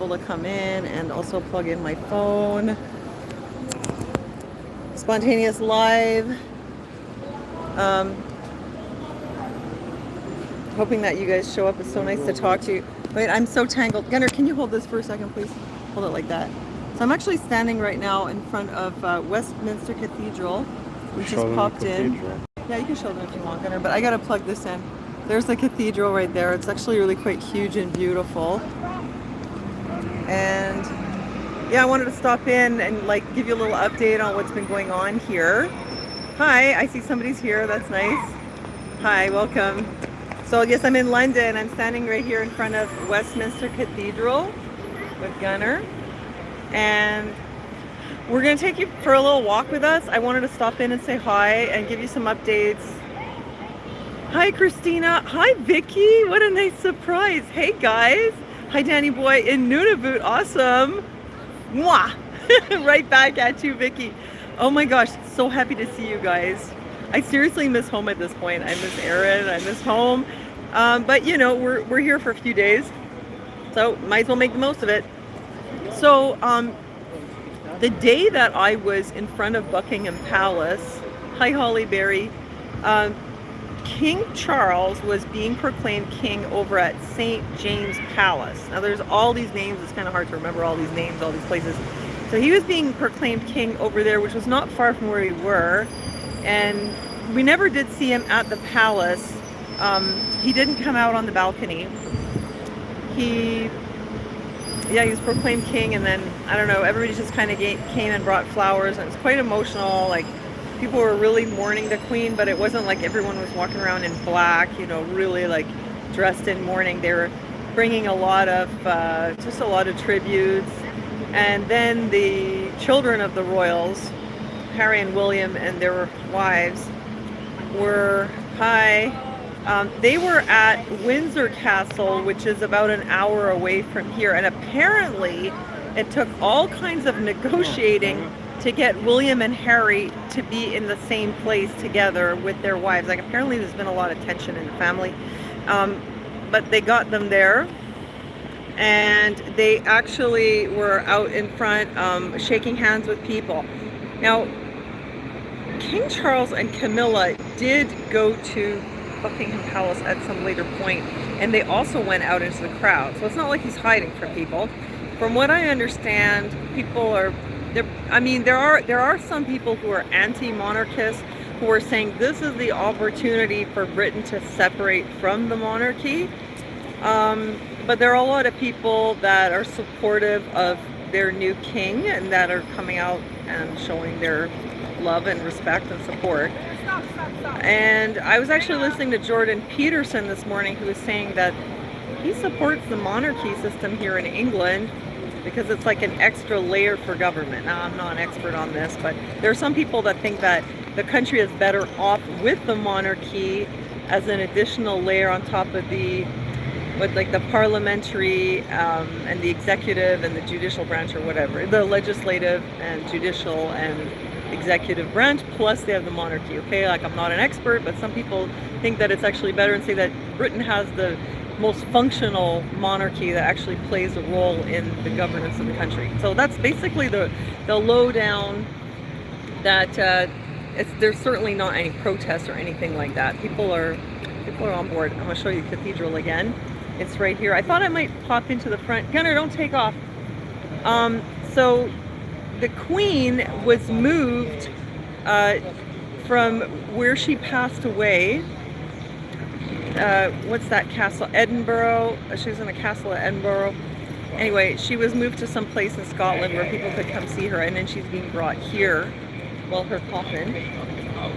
able to come in and also plug in my phone. Spontaneous live. Hoping that you guys show up. It's so nice to talk to you. Wait, I'm so tangled. Gunnar, can you hold this for a second, please? Hold it like that. So I'm actually standing right now in front of Westminster Cathedral. We just popped in. Yeah, you can show them if you want, Gunnar, but I gotta plug this in. There's the cathedral right there. It's actually really quite huge and beautiful. And yeah, I wanted to stop in and like give you a little update on what's been going on here. Hi, I see somebody's here. That's nice. Hi, welcome. So yes, I'm in London. I'm standing right here in front of Westminster Cathedral with Gunnar. And we're going to take you for a little walk with us. I wanted to stop in and say hi and give you some updates. Hi, Christina. Hi, Vicky. What a nice surprise. Hey, guys. Hi, Danny boy in Nunavut. Awesome. Mwah. Right back at you, Vicky. Oh my gosh, so happy to see you guys. I seriously miss home at this point. I miss Erin, I miss home. But you know, we're here for a few days, so might as well make the most of it. So the day that I was in front of Buckingham Palace, hi Holly Berry, King Charles was being proclaimed king over at St. James Palace. Now there's all these names, it's kind of hard to remember all these names, all these places. So he was being proclaimed king over there, which was not far from where we were. And we never did see him at the palace. He didn't come out on the balcony. He was proclaimed king, and then, I don't know, everybody just kind of came and brought flowers, and it was quite emotional. Like, people were really mourning the queen, but it wasn't like everyone was walking around in black, you know, really like dressed in mourning. They were bringing a lot of, just a lot of tributes. And then the children of the royals, Harry and William and their wives, were they were at Windsor Castle, which is about an hour away from here. And apparently it took all kinds of negotiating to get William and Harry to be in the same place together with their wives. Like, apparently there's been a lot of tension in the family, but they got them there. And they actually were out in front shaking hands with people. Now, King Charles and Camilla did go to Buckingham Palace at some later point, and they also went out into the crowd. So it's not like he's hiding from people. From what I understand, people are there. I mean, there are some people who are anti-monarchists who are saying this is the opportunity for Britain to separate from the monarchy. But there are a lot of people that are supportive of their new king and that are coming out and showing their love and respect and support. And I was actually listening to Jordan Peterson this morning, who was saying that he supports the monarchy system here in England because it's like an extra layer for government. Now, I'm not an expert on this, but there are some people that think that the country is better off with the monarchy as an additional layer on top of the parliamentary and the executive and the judicial branch, or whatever, the legislative and judicial and executive branch, plus they have the monarchy. Okay, like, I'm not an expert, but some people think that it's actually better and say that Britain has the most functional monarchy that actually plays a role in the governance of the country. So that's basically the lowdown. That there's certainly not any protests or anything like that. People are on board. I'm going to show you the cathedral again. It's right here. I thought I might pop into the front. Gunnar, don't take off. So the Queen was moved from where she passed away. What's that castle? Edinburgh. She was in the castle at Edinburgh. Anyway, she was moved to some place in Scotland where people could come see her, and then she's being brought here, well, her coffin.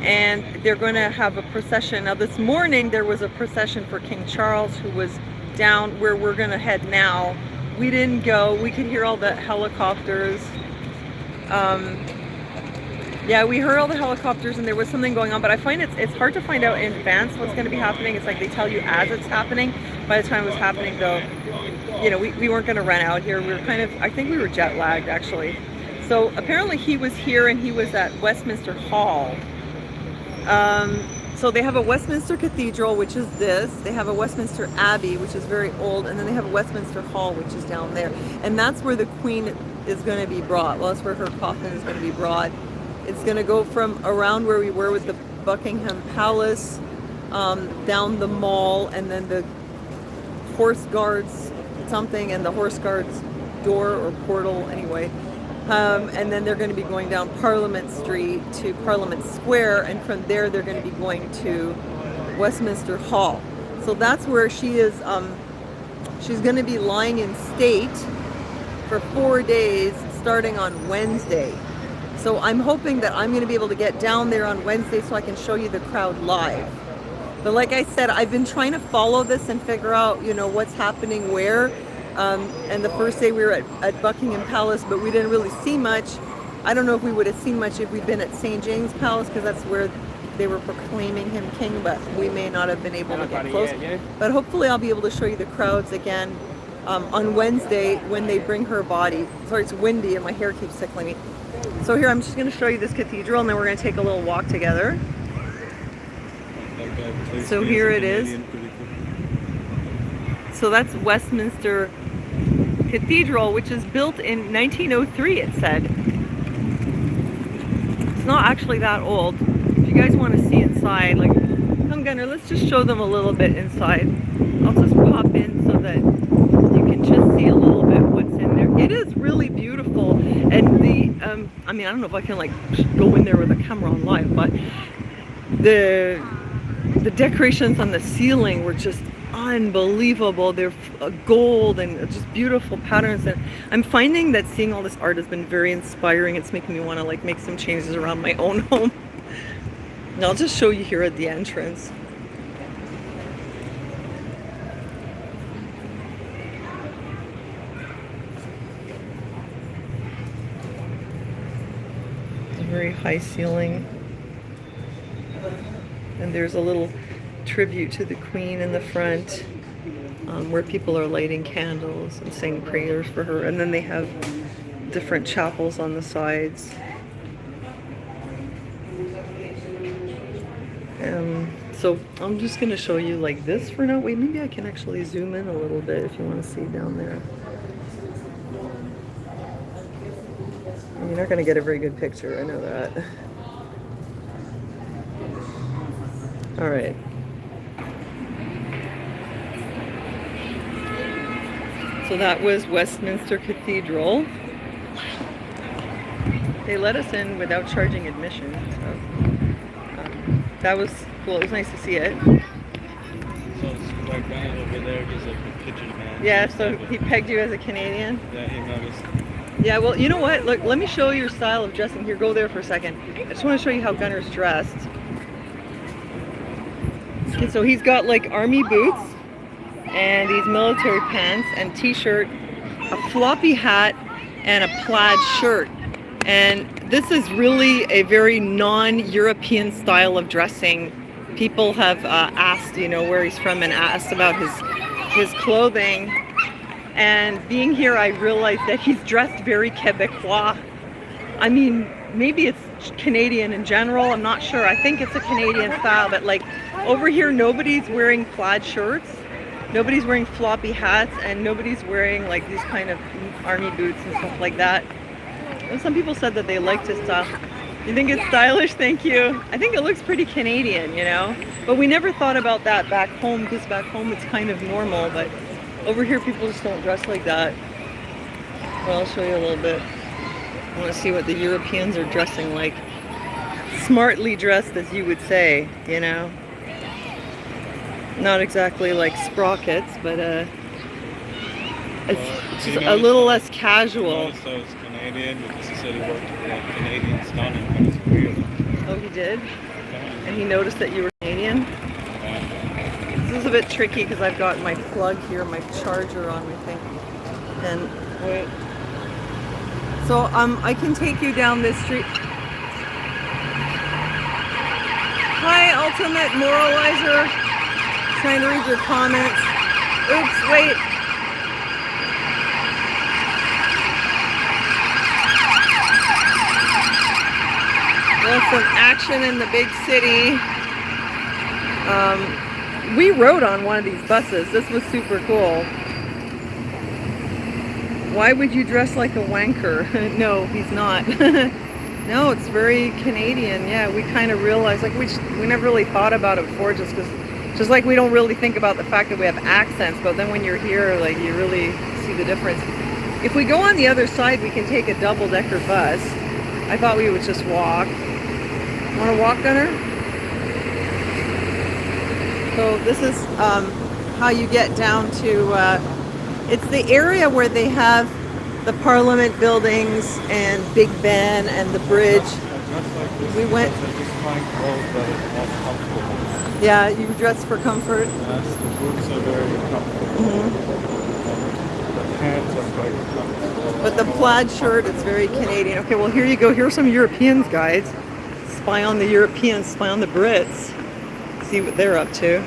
And they're going to have a procession. Now, this morning there was a procession for King Charles, who was down where we're going to head now. We didn't go. We could hear all the helicopters. Yeah, we heard all the helicopters, and there was something going on, but I find it's hard to find out in advance what's going to be happening. It's like they tell you as it's happening. By the time it was happening, though, you know, we weren't going to run out here. We were I think we were jet lagged, actually. So apparently he was here, and he was at Westminster Hall. So they have a Westminster Cathedral, which is this. They have a Westminster Abbey, which is very old, and then they have a Westminster Hall, which is down there. And that's where the Queen is going to be brought. Well, that's where her coffin is going to be brought. It's going to go from around where we were with the Buckingham Palace, down the Mall, and then the Horse Guards something, and the Horse Guards door or portal anyway. And then they're going to be going down Parliament Street to Parliament Square, and from there they're going to be going to Westminster Hall. So that's where she is. She's going to be lying in state for 4 days starting on Wednesday. So I'm hoping that I'm going to be able to get down there on Wednesday so I can show you the crowd live. But like I said, I've been trying to follow this and figure out, you know, what's happening where. And the first day we were at Buckingham Palace, but we didn't really see much. I don't know if we would have seen much if we'd been at St. James Palace, because that's where they were proclaiming him king, but we may not have been able to get close. But hopefully I'll be able to show you the crowds again on Wednesday when they bring her body. Sorry, it's windy and my hair keeps tickling me. So here, I'm just going to show you this cathedral, and then we're going to take a little walk together. So here it is. So that's Westminster Cathedral, which is built in 1903, it said. It's not actually that old. If you guys want to see inside, like, come Gunner, let's just show them a little bit inside. I'll just pop in so that you can just see a little bit what's in there. It is really beautiful, and the I mean, I don't know if I can like go in there with a camera on live, but the decorations on the ceiling were just unbelievable. They're gold and just beautiful patterns, and I'm finding that seeing all this art has been very inspiring. It's making me want to like make some changes around my own home. And I'll just show you here at the entrance. It's a very high ceiling, and there's a little tribute to the Queen in the front, where people are lighting candles and saying prayers for her, and then they have different chapels on the sides. So I'm just going to show you like this for now. Wait, maybe I can actually zoom in a little bit if you want to see down there. You're not going to get a very good picture, I know that. All right. So that was Westminster Cathedral. They let us in without charging admission. So that was cool. It was nice to see it. So it's like Bennett over there, he's like a pigeon man. Yeah, so he pegged you as a Canadian? Yeah, he noticed. Yeah, well, you know what? Look, let me show you your style of dressing. Here, go there for a second. I just want to show you how Gunner's dressed. Okay, so he's got like army boots and these military pants and t-shirt, a floppy hat, and a plaid shirt. And this is really a very non-European style of dressing. People have asked, you know, where he's from and asked about his clothing. And being here, I realized that he's dressed very Quebecois. I mean, maybe it's Canadian in general, I'm not sure. I think it's a Canadian style, but like over here, nobody's wearing plaid shirts. Nobody's wearing floppy hats, and nobody's wearing like these kind of army boots and stuff like that. And some people said that they liked his style. You think it's stylish? Thank you. I think it looks pretty Canadian, you know? But we never thought about that back home, because back home it's kind of normal, but over here people just don't dress like that. Well, I'll show you a little bit. I want to see what the Europeans are dressing like. Smartly dressed, as you would say, you know? Not exactly like sprockets, but it's just a little less casual. So it's Canadian because he said he worked with like Canadians down in Venezuela. Oh, he did? And he noticed that you were Canadian? This is a bit tricky because I've got my plug here, my charger on my thing. And wait. So I can take you down this street. Hi, Ultimate Moralizer. Trying to read your comments. Oops, wait. There's some action in the big city. We rode on one of these buses. This was super cool. Why would you dress like a wanker? No, he's not. No, it's very Canadian. Yeah, we kind of realized, like, we never really thought about it before, just like we don't really think about the fact that we have accents, but then when you're here, like, you really see the difference. If we go on the other side, we can take a double-decker bus. I thought we would just walk. Want to walk, Gunner? So this is how you get down to, it's the area where they have the Parliament buildings and Big Ben and the bridge. We went. Yeah, you dress for comfort. Yes, the boots are very comfortable. The pants are quite comfortable. But the plaid shirt is very Canadian. Okay, well, here you go. Here are some Europeans, guys. Spy on the Europeans, spy on the Brits. See what they're up to.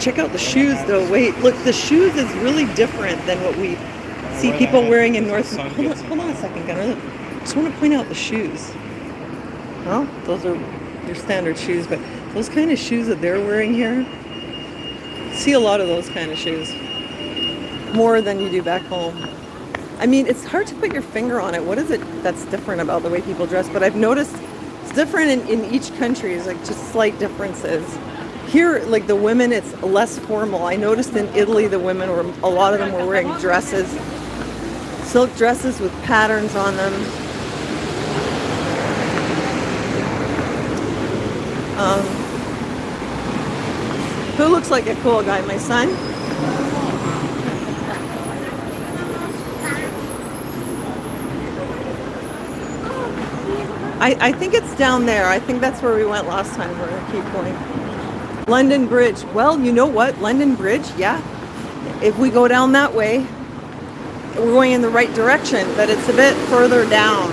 Check out the shoes, though. Wait, look, the shoes is really different than what we see people wearing in North. Hold on a second, Gunnar. Look, I just want to point out the shoes. Well, those are your standard shoes, but those kind of shoes that they're wearing here, see a lot of those kind of shoes. More than you do back home. I mean, it's hard to put your finger on it. What is it that's different about the way people dress? But I've noticed it's different in each country. It's like just slight differences. Here, like the women, it's less formal. I noticed in Italy, the women were, a lot of them were wearing dresses, silk dresses with patterns on them. Who looks like a cool guy? My son? I think it's down there. I think that's where we went last time. We're going to keep going. London Bridge. Well, you know what? London Bridge, yeah. If we go down that way, we're going in the right direction, but it's a bit further down.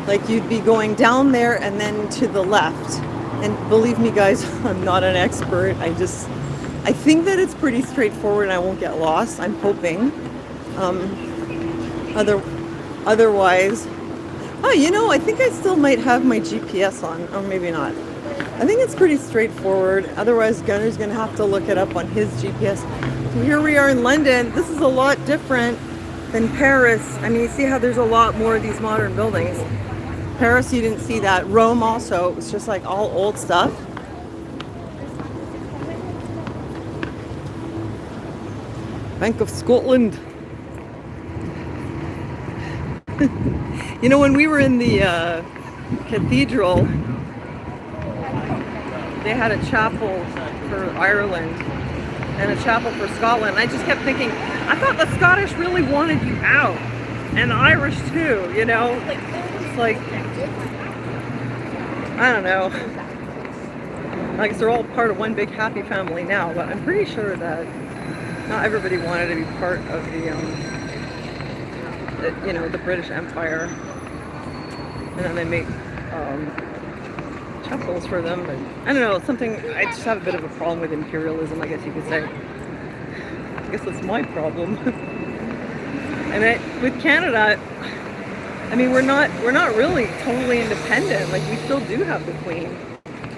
Like you'd be going down there and then to the left. And believe me, guys, I'm not an expert. I think that it's pretty straightforward and I won't get lost. I'm hoping. Otherwise, oh, you know, I think I still might have my GPS on, or maybe not. I think it's pretty straightforward. Otherwise, Gunner's going to have to look it up on his GPS. So here we are in London. This is a lot different than Paris. I mean, you see how there's a lot more of these modern buildings. Paris, you didn't see that. Rome also. It was just like all old stuff. Bank of Scotland. You know, when we were in the cathedral, they had a chapel for Ireland and a chapel for Scotland. I just kept thinking, I thought the Scottish really wanted you out, and the Irish too, you know? It's like, I don't know. I guess they're all part of one big happy family now, but I'm pretty sure that not everybody wanted to be part of the British Empire. And then they make chapels for them, but I don't know, something, I just have a bit of a problem with imperialism, I guess you could say. I guess that's my problem. And with Canada, I mean, we're not really totally independent. Like, we still do have the Queen.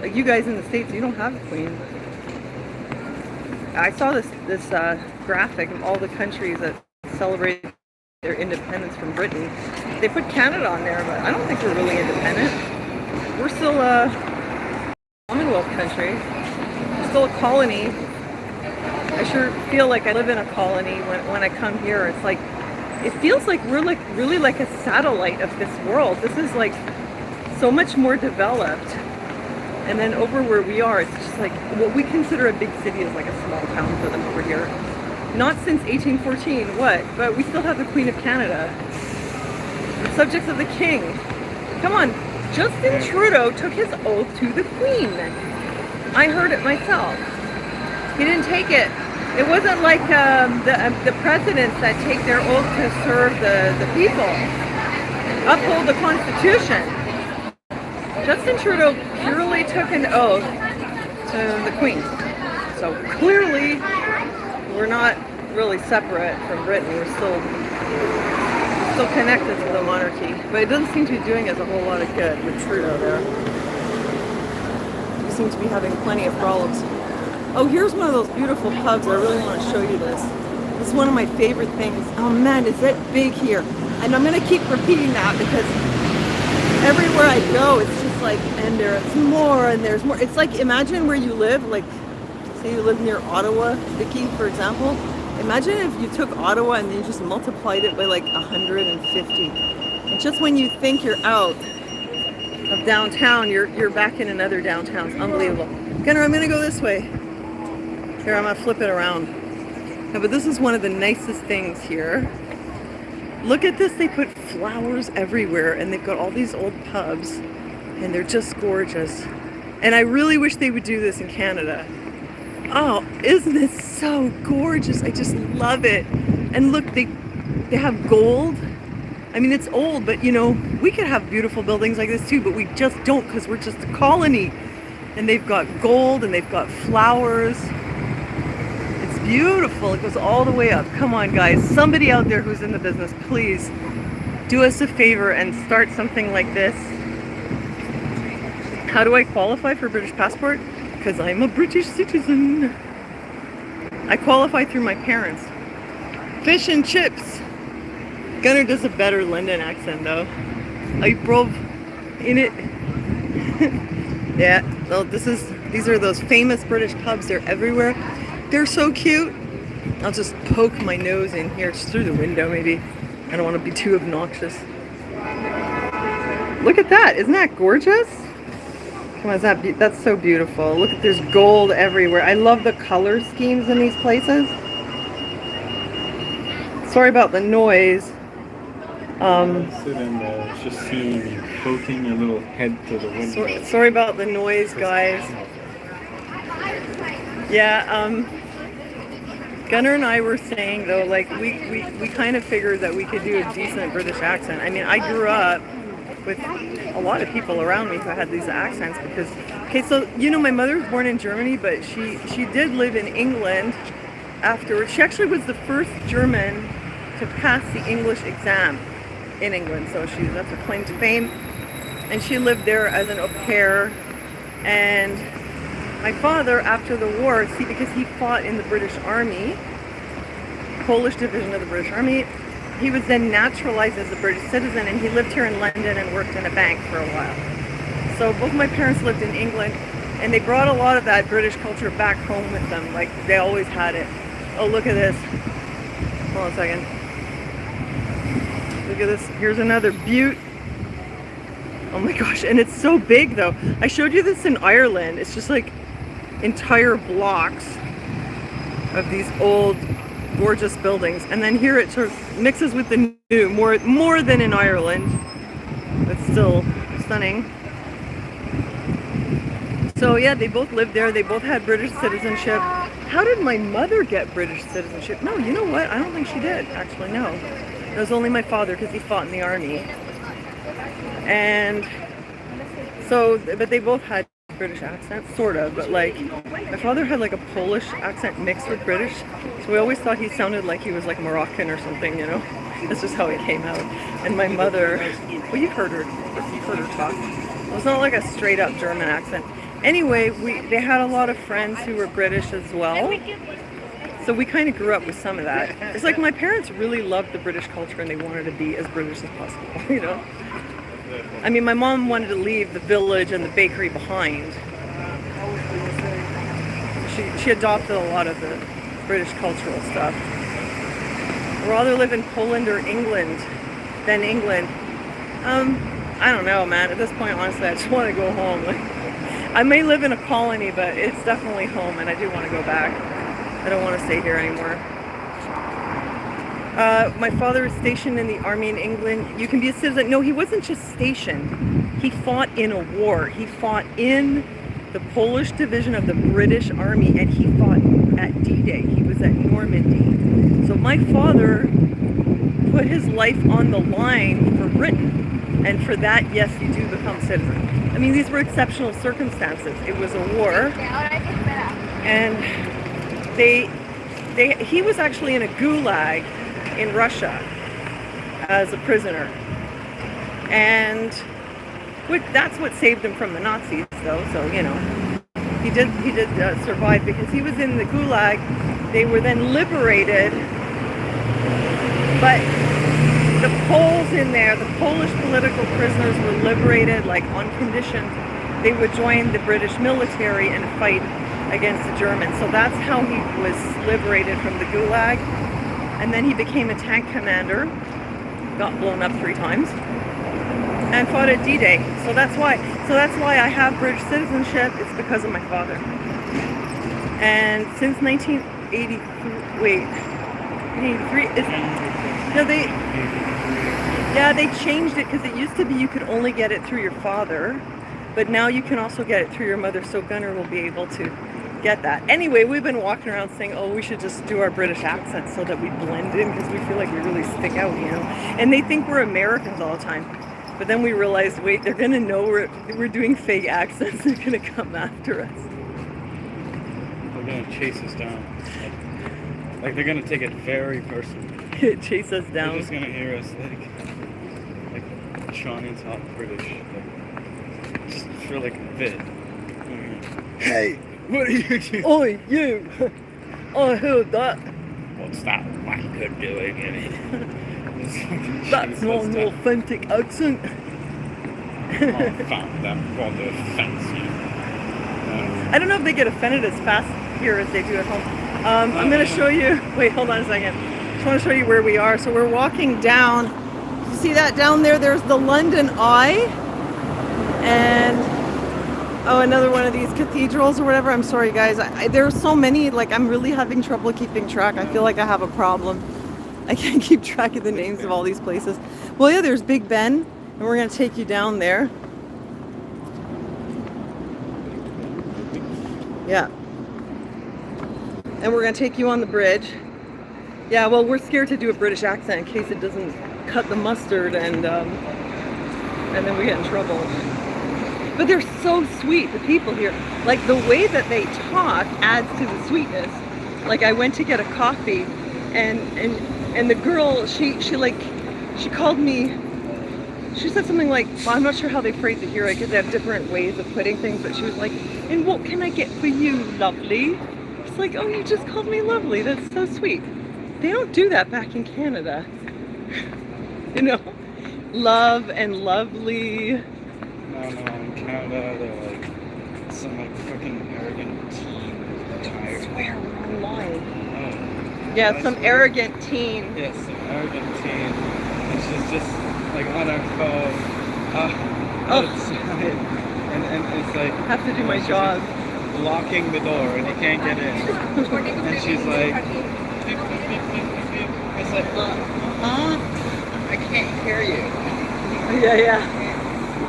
Like, you guys in the States, you don't have the Queen. I saw this graphic of all the countries that celebrate their independence from Britain. They put Canada on there, but I don't think we're really independent. We're still a Commonwealth country. We're still a colony. I sure feel like I live in a colony when I come here. It's like, it feels like we're like really like a satellite of this world. This is like so much more developed. And then over where we are, it's just like what we consider a big city is like a small town for them over here. Not since 1814, what? But we still have the Queen of Canada. The subjects of the King. Come on, Justin Trudeau took his oath to the Queen. I heard it myself. He didn't take it. It wasn't like the presidents that take their oath to serve the people. Uphold the Constitution. Justin Trudeau purely took an oath to the Queen. So clearly, we're not really separate from Britain. We're still connected to the monarchy. But it doesn't seem to be doing us a whole lot of good with Trudeau there. You seem to be having plenty of problems. Oh, here's one of those beautiful pubs. I really want to show you this. This is one of my favorite things. Oh man, is it big here? And I'm going to keep repeating that because everywhere I go, it's just like, and there's more and there's more. It's like, imagine where you live, like, say you live near Ottawa, Vicky, for example. Imagine if you took Ottawa and then you just multiplied it by like 150. And just when you think you're out of downtown, you're back in another downtown. It's unbelievable. Gunnar, I'm going to go this way. Here, I'm going to flip it around. No, but this is one of the nicest things here. Look at this, they put flowers everywhere and they've got all these old pubs and they're just gorgeous. And I really wish they would do this in Canada. Oh, isn't this so gorgeous? I just love it. And look, they have gold. I mean, it's old, but you know, we could have beautiful buildings like this too, but we just don't because we're just a colony. And they've got gold and they've got flowers. Beautiful. It goes all the way up. Come on, guys. Somebody out there who's in the business, please do us a favor and start something like this. How do I qualify for British passport? Because I'm a British citizen. I qualify through my parents. Fish and chips. Gunnar does a better London accent though. I drove in it. Yeah. So these are those famous British pubs. They're everywhere. They're so cute. I'll just poke my nose in here, just through the window maybe. I don't want to be too obnoxious. Look at that. Isn't that gorgeous? Come on, that's so beautiful. Look, there's gold everywhere. I love the color schemes in these places. Sorry about the noise. Sit in there, just seeing you poking your little head to the window. Sorry about the noise, guys. Yeah, Gunnar and I were saying though, like we kind of figured that we could do a decent British accent. I mean, I grew up with a lot of people around me who had these accents because, okay, so you know, my mother was born in Germany, but she did live in England afterwards. She actually was the first German to pass the English exam in England, so that's her claim to fame. And she lived there as an au pair. And my father, after the war, see, because he fought in the British Army, Polish division of the British Army, he was then naturalized as a British citizen, and he lived here in London and worked in a bank for a while. So both my parents lived in England, and they brought a lot of that British culture back home with them. Like, they always had it. Oh, look at this. Hold on a second. Look at this. Here's another butte. Oh my gosh, and it's so big though. I showed you this in Ireland. It's just like entire blocks of these old gorgeous buildings, and then here it sort of mixes with the new, more than in Ireland, but still stunning. So yeah, they both lived there. They both had British citizenship. How did my mother get British citizenship? No, you know what? I don't think she did, actually, no. It was only my father because he fought in the army. And so, but they both had British accents, sort of, but like, my father had like a Polish accent mixed with British, so we always thought he sounded like he was like Moroccan or something, you know? That's just how he came out. And my mother, well, you've heard her talk. It was not like a straight up German accent. Anyway, they had a lot of friends who were British as well, so we kind of grew up with some of that. It's like my parents really loved the British culture and they wanted to be as British as possible, you know? I mean, my mom wanted to leave the village and the bakery behind. She adopted a lot of the British cultural stuff. I'd rather live in Poland or England than England. I don't know, man. At this point, honestly, I just want to go home. Like, I may live in a colony, but it's definitely home, and I do want to go back. I don't want to stay here anymore. My father was stationed in the army in England. You can be a citizen. No, he wasn't just stationed. He fought in a war. He fought in the Polish division of the British Army, and he fought at D-Day. He was at Normandy. So my father put his life on the line for Britain. And for that, yes, you do become a citizen. I mean, these were exceptional circumstances. It was a war. And he was actually in a gulag in Russia as a prisoner, and that's what saved him from the Nazis, though. So, you know, He did survive because he was in the Gulag. They were then liberated, but the Poles in there, the Polish political prisoners were liberated like on condition they would join the British military and fight against the Germans. So that's how he was liberated from the Gulag. And then he became a tank commander, got blown up 3 times, and fought at D-Day. So that's why I have British citizenship. It's because of my father. And since 1983, they changed it because it used to be you could only get it through your father, but now you can also get it through your mother. So Gunnar will be able to get that. Anyway, we've been walking around saying, oh, we should just do our British accent so that we blend in because we feel like we really stick out, you know. And they think we're Americans all the time. But then we realized, wait, they're gonna know we're doing fake accents. They're gonna come after us. They're gonna chase us down. Like they're gonna take it very personally. Chase us down. They're just gonna hear us like Sean top British. Like, just for like a bit. Hey, what are you doing? Oi, you! I heard that. What's that wanker doing in it? That's not an authentic accent. I found that rather offensive. I don't know if they get offended as fast here as they do at home. I'm going to show you. Wait, hold on a second. Just want to show you where we are. So we're walking down. You see that down there? There's the London Eye. And another one of these cathedrals or whatever. I'm sorry, guys. There's so many. Like, I'm really having trouble keeping track. I feel like I have a problem. I can't keep track of the names of all these places. Well, yeah, there's Big Ben, and we're going to take you down there. Yeah. And we're going to take you on the bridge. Yeah, well, we're scared to do a British accent in case it doesn't cut the mustard and then we get in trouble. But they're so sweet, the people here. Like, the way that they talk adds to the sweetness. Like, I went to get a coffee, and the girl, she called me, she said something like, well, I'm not sure how they phrase it here, because they have different ways of putting things, but she was like, and what can I get for you, lovely? It's like, oh, you just called me lovely. That's so sweet. They don't do that back in Canada. You know? Love and lovely. No, in Canada, they're like some like fucking arrogant teen who's retired. I swear, we're online. Oh. Yeah, some arrogant teen. Yes, some arrogant teen. And she's just like on her phone. Outside. And it's like... I have to do my job. Locking the door and you can't get in. And she's like... Beep, beep, beep, beep, beep, beep. It's like, I can't hear you. Yeah.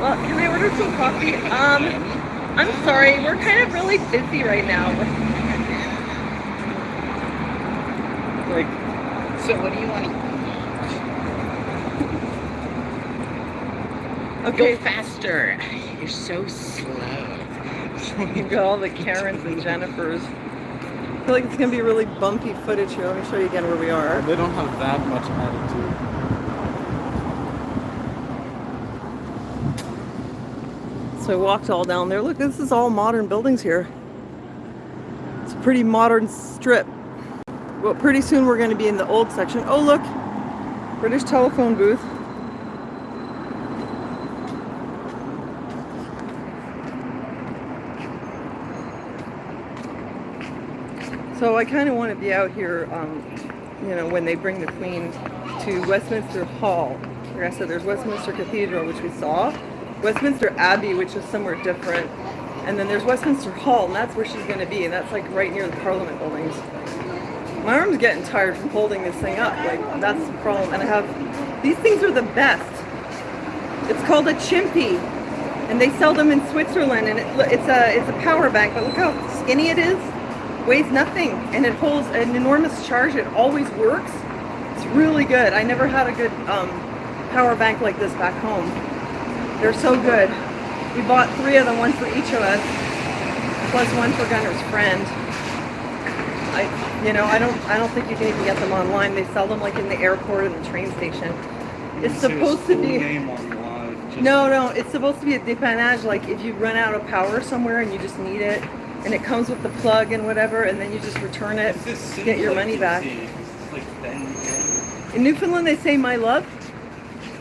Well, can I order some coffee? I'm sorry, we're kind of really busy right now. Like, so what do you want to Okay. Go faster. You're so slow. You've got all the Karens and Jennifers. I feel like it's going to be really bumpy footage here. Let me show you again where we are. They don't have that much attitude. So I walked all down there. Look, this is all modern buildings here. It's a pretty modern strip. Well, pretty soon we're going to be in the old section. Oh, look, British telephone booth. So I kind of want to be out here, you know, when they bring the Queen to Westminster Hall. Like I said, there's Westminster Cathedral, which we saw. Westminster Abbey, which is somewhere different. And then there's Westminster Hall, and that's where she's going to be. And that's like right near the Parliament buildings. My arm's getting tired from holding this thing up. Like, that's the problem. And I have, these things are the best. It's called a Chimpy. And they sell them in Switzerland. And it's a power bank, but look how skinny it is. Weighs nothing, and it holds an enormous charge. It always works. It's really good. I never had a good power bank like this back home. They're so good. We bought 3 of them, one for each of us, plus one for Gunnar's friend. I don't think you can even get them online. They sell them like in the airport and the train station. It's supposed to be. No, it's supposed to be a dépannage. Like if you run out of power somewhere and you just need it. and it comes with the plug and whatever, and then you just return it, get your money back. In Newfoundland, they say "my love."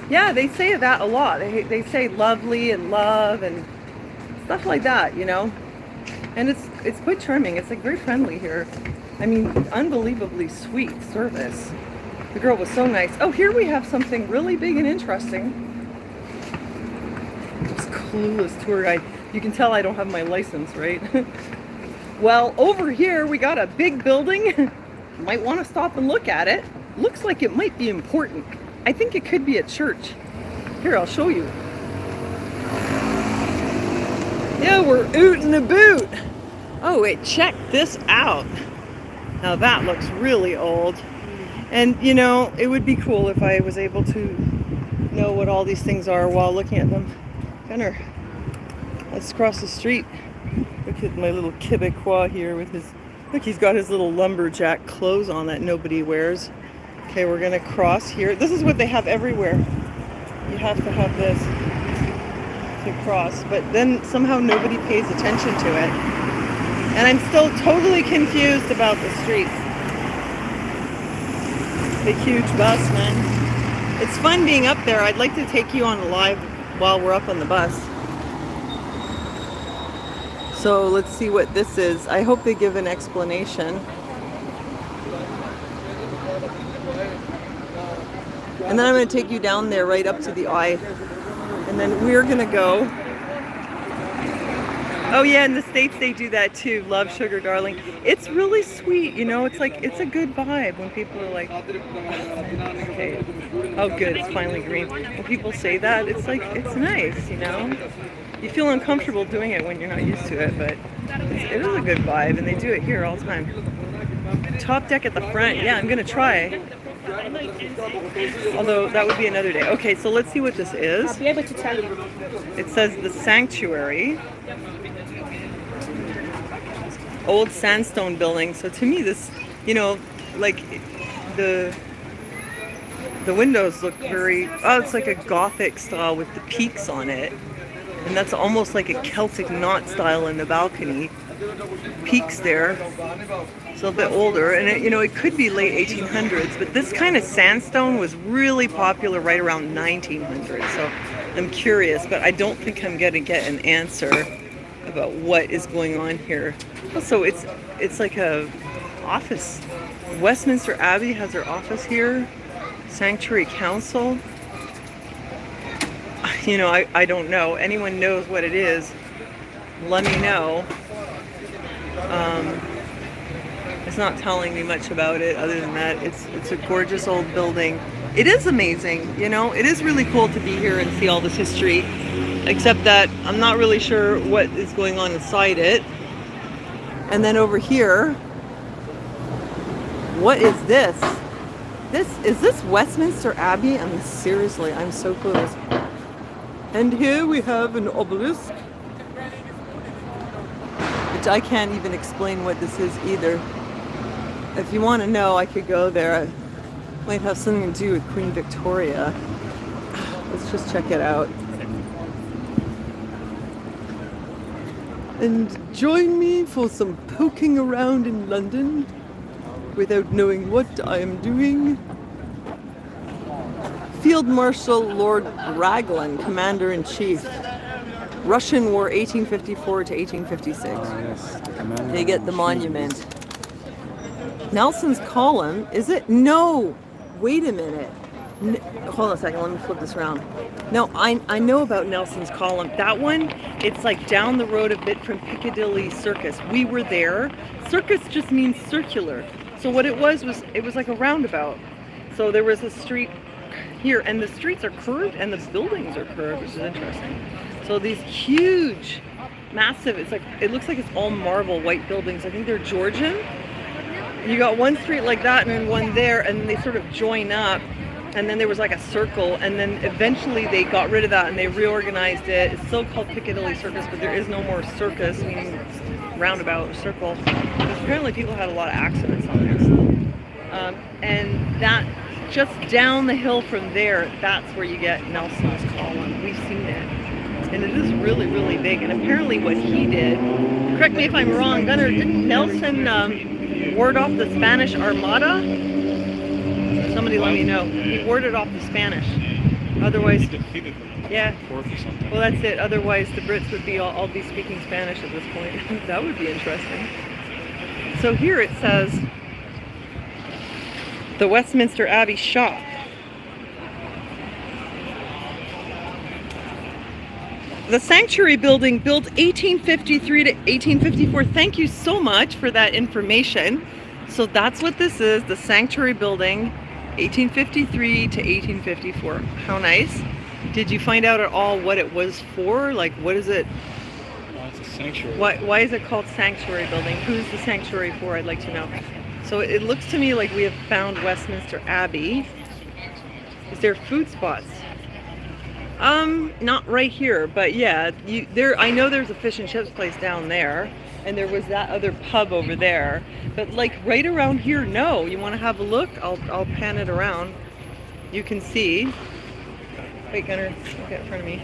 Yeah, they say that a lot. They say "lovely" and "love" and stuff like that, you know. And it's quite charming. It's like very friendly here. I mean, unbelievably sweet service. The girl was so nice. Oh, here we have something really big and interesting. This clueless tour guide. You can tell I don't have my license, right? Well, over here we got a big building. Might want to stop and look at it. Looks like it might be important. I think it could be a church. Here, I'll show you. Yeah, we're oot and about. Oh wait, check this out. Now that looks really old. And you know, it would be cool if I was able to know what all these things are while looking at them. Gunnar, let's cross the street. Look at my little Quebecois here with his, look, he's got his little lumberjack clothes on that nobody wears. Okay, we're gonna cross here. This is what they have everywhere. You have to have this to cross, but then somehow nobody pays attention to it. And I'm still totally confused about the streets. Big huge bus, man. It's fun being up there. I'd like to take you on a live while we're up on the bus. So let's see what this is. I hope they give an explanation. And then I'm going to take you down there right up to the eye. And then we're going to go. Oh yeah, in the States they do that too. Love, sugar, darling. It's really sweet, you know. It's like, it's a good vibe when people are like, okay, oh good, it's finally green. When people say that, it's like, it's nice, you know. You feel uncomfortable doing it when you're not used to it, but it is a good vibe, and they do it here all the time. Top deck at the front. Yeah, I'm gonna try. Although that would be another day. Okay, so let's see what this is. I'll be able to tell you. It says the Sanctuary. Old sandstone building. So to me this, you know, like the windows look very, oh, it's like a Gothic style with the peaks on it. And that's almost like a Celtic knot style in the balcony. Peaks there. So a bit older, and it, you know, it could be late 1800s, but this kind of sandstone was really popular right around 1900. So I'm curious, but I don't think I'm gonna get an answer about what is going on here. Also, it's like a office. Westminster Abbey has their office here. Sanctuary Council. You know, I don't know. Anyone knows what it is, let me know. It's not telling me much about it other than that it's a gorgeous old building. It is amazing, you know. It is really cool to be here and see all this history, except that I'm not really sure what is going on inside it. And then over here, what is this? Is this Westminster Abbey? I mean, seriously, I'm so clueless. And here we have an obelisk, which I can't even explain what this is either. If you want to know, I could go there. It might have something to do with Queen Victoria. Let's just check it out. And join me for some poking around in London without knowing what I am doing. Field Marshal Lord Raglan, Commander-in-Chief. Russian War 1854 to 1856. Yes. They get the monument. Nelson's Column, is it? No! Wait a minute. Hold on a second, let me flip this around. No, I know about Nelson's Column. That one, it's like down the road a bit from Piccadilly Circus. We were there. Circus just means circular. So what it was like a roundabout. So there was a street here, and the streets are curved and the buildings are curved, which is interesting. So these huge, massive, it looks like it's all marble white buildings. I think they're Georgian. You got one street like that and then one there, and they sort of join up, and then there was like a circle, and then eventually they got rid of that and they reorganized it. It's still called Piccadilly Circus, but there is no more circus, meaning roundabout or circle, because apparently people had a lot of accidents on there. And that, just down the hill from there, that's where you get Nelson's Column. We've seen it. and it is really, really big. And apparently what he did, correct me if I'm wrong, Gunnar, didn't Nelson ward off the Spanish Armada? Somebody let me know. He warded off the Spanish. Otherwise, He defeated them. yeah. Or for something. Well, that's it. Otherwise, the Brits would be all be speaking Spanish at this point. That would be interesting. So here it says, the Westminster Abbey shop. The Sanctuary Building, built 1853 to 1854. Thank you so much for that information. So that's what this is, the Sanctuary Building, 1853 to 1854. How nice. Did you find out at all what it was for? Like, what is it? Oh, it's a sanctuary. Why is it called Sanctuary Building? Who's the sanctuary for? I'd like to know. So it looks to me like we have found Westminster Abbey. Is there food spots? Not right here, but yeah, I know there's a fish and chips place down there, and there was that other pub over there. But like right around here, no. You want to have a look? I'll pan it around. You can see. Wait, Gunnar, don't get in front of me.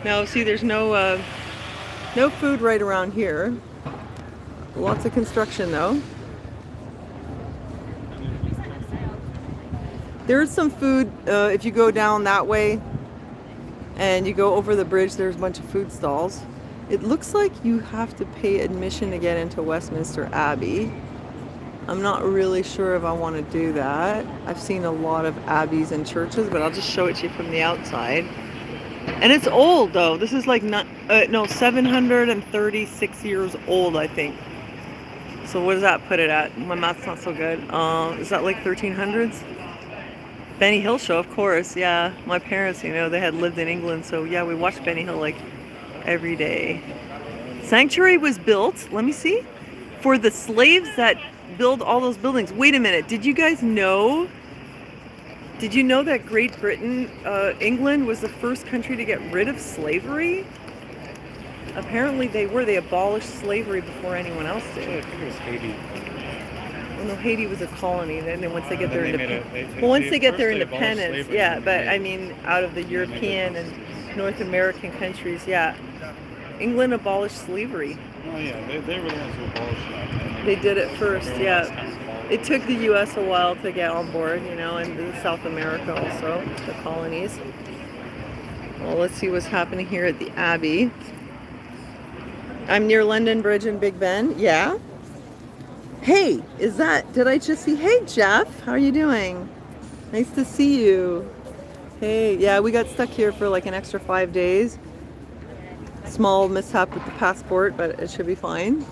No, see, there's no food right around here. Lots of construction though. There's some food if you go down that way and you go over the bridge, there's a bunch of food stalls. It looks like you have to pay admission to get into Westminster Abbey. I'm not really sure if I want to do that. I've seen a lot of abbeys and churches, but I'll just show it to you from the outside. And it's old though. This is like 736 years old, I think. So what does that put it at? My math's not so good. Is that like 1300s? Benny Hill show, of course. Yeah, my parents, they had lived in England, so yeah, we watched Benny Hill like every day. Sanctuary was built, let me see, for the slaves that build all those buildings. Wait a minute, did you guys know? Did you know that Great Britain, England was the first country to get rid of slavery? Apparently they abolished slavery before anyone else I did. think it was Haiti. Well, no, Haiti was a colony. Then once they get their independence, slavery, yeah. and But they- I mean, out of the European and North American countries, yeah, England abolished slavery. Oh yeah, they were the ones who abolished that. They did it first, Everyone yeah. else kind of followed. It took the U.S. a while to get on board, and South America also, the colonies. Well, let's see what's happening here at the Abbey. I'm near London Bridge and Big Ben. Yeah. Hey, did I just see? Hey, Jeff, how are you doing? Nice to see you. Hey, yeah, we got stuck here for like an extra 5 days. Small mishap with the passport, but it should be fine.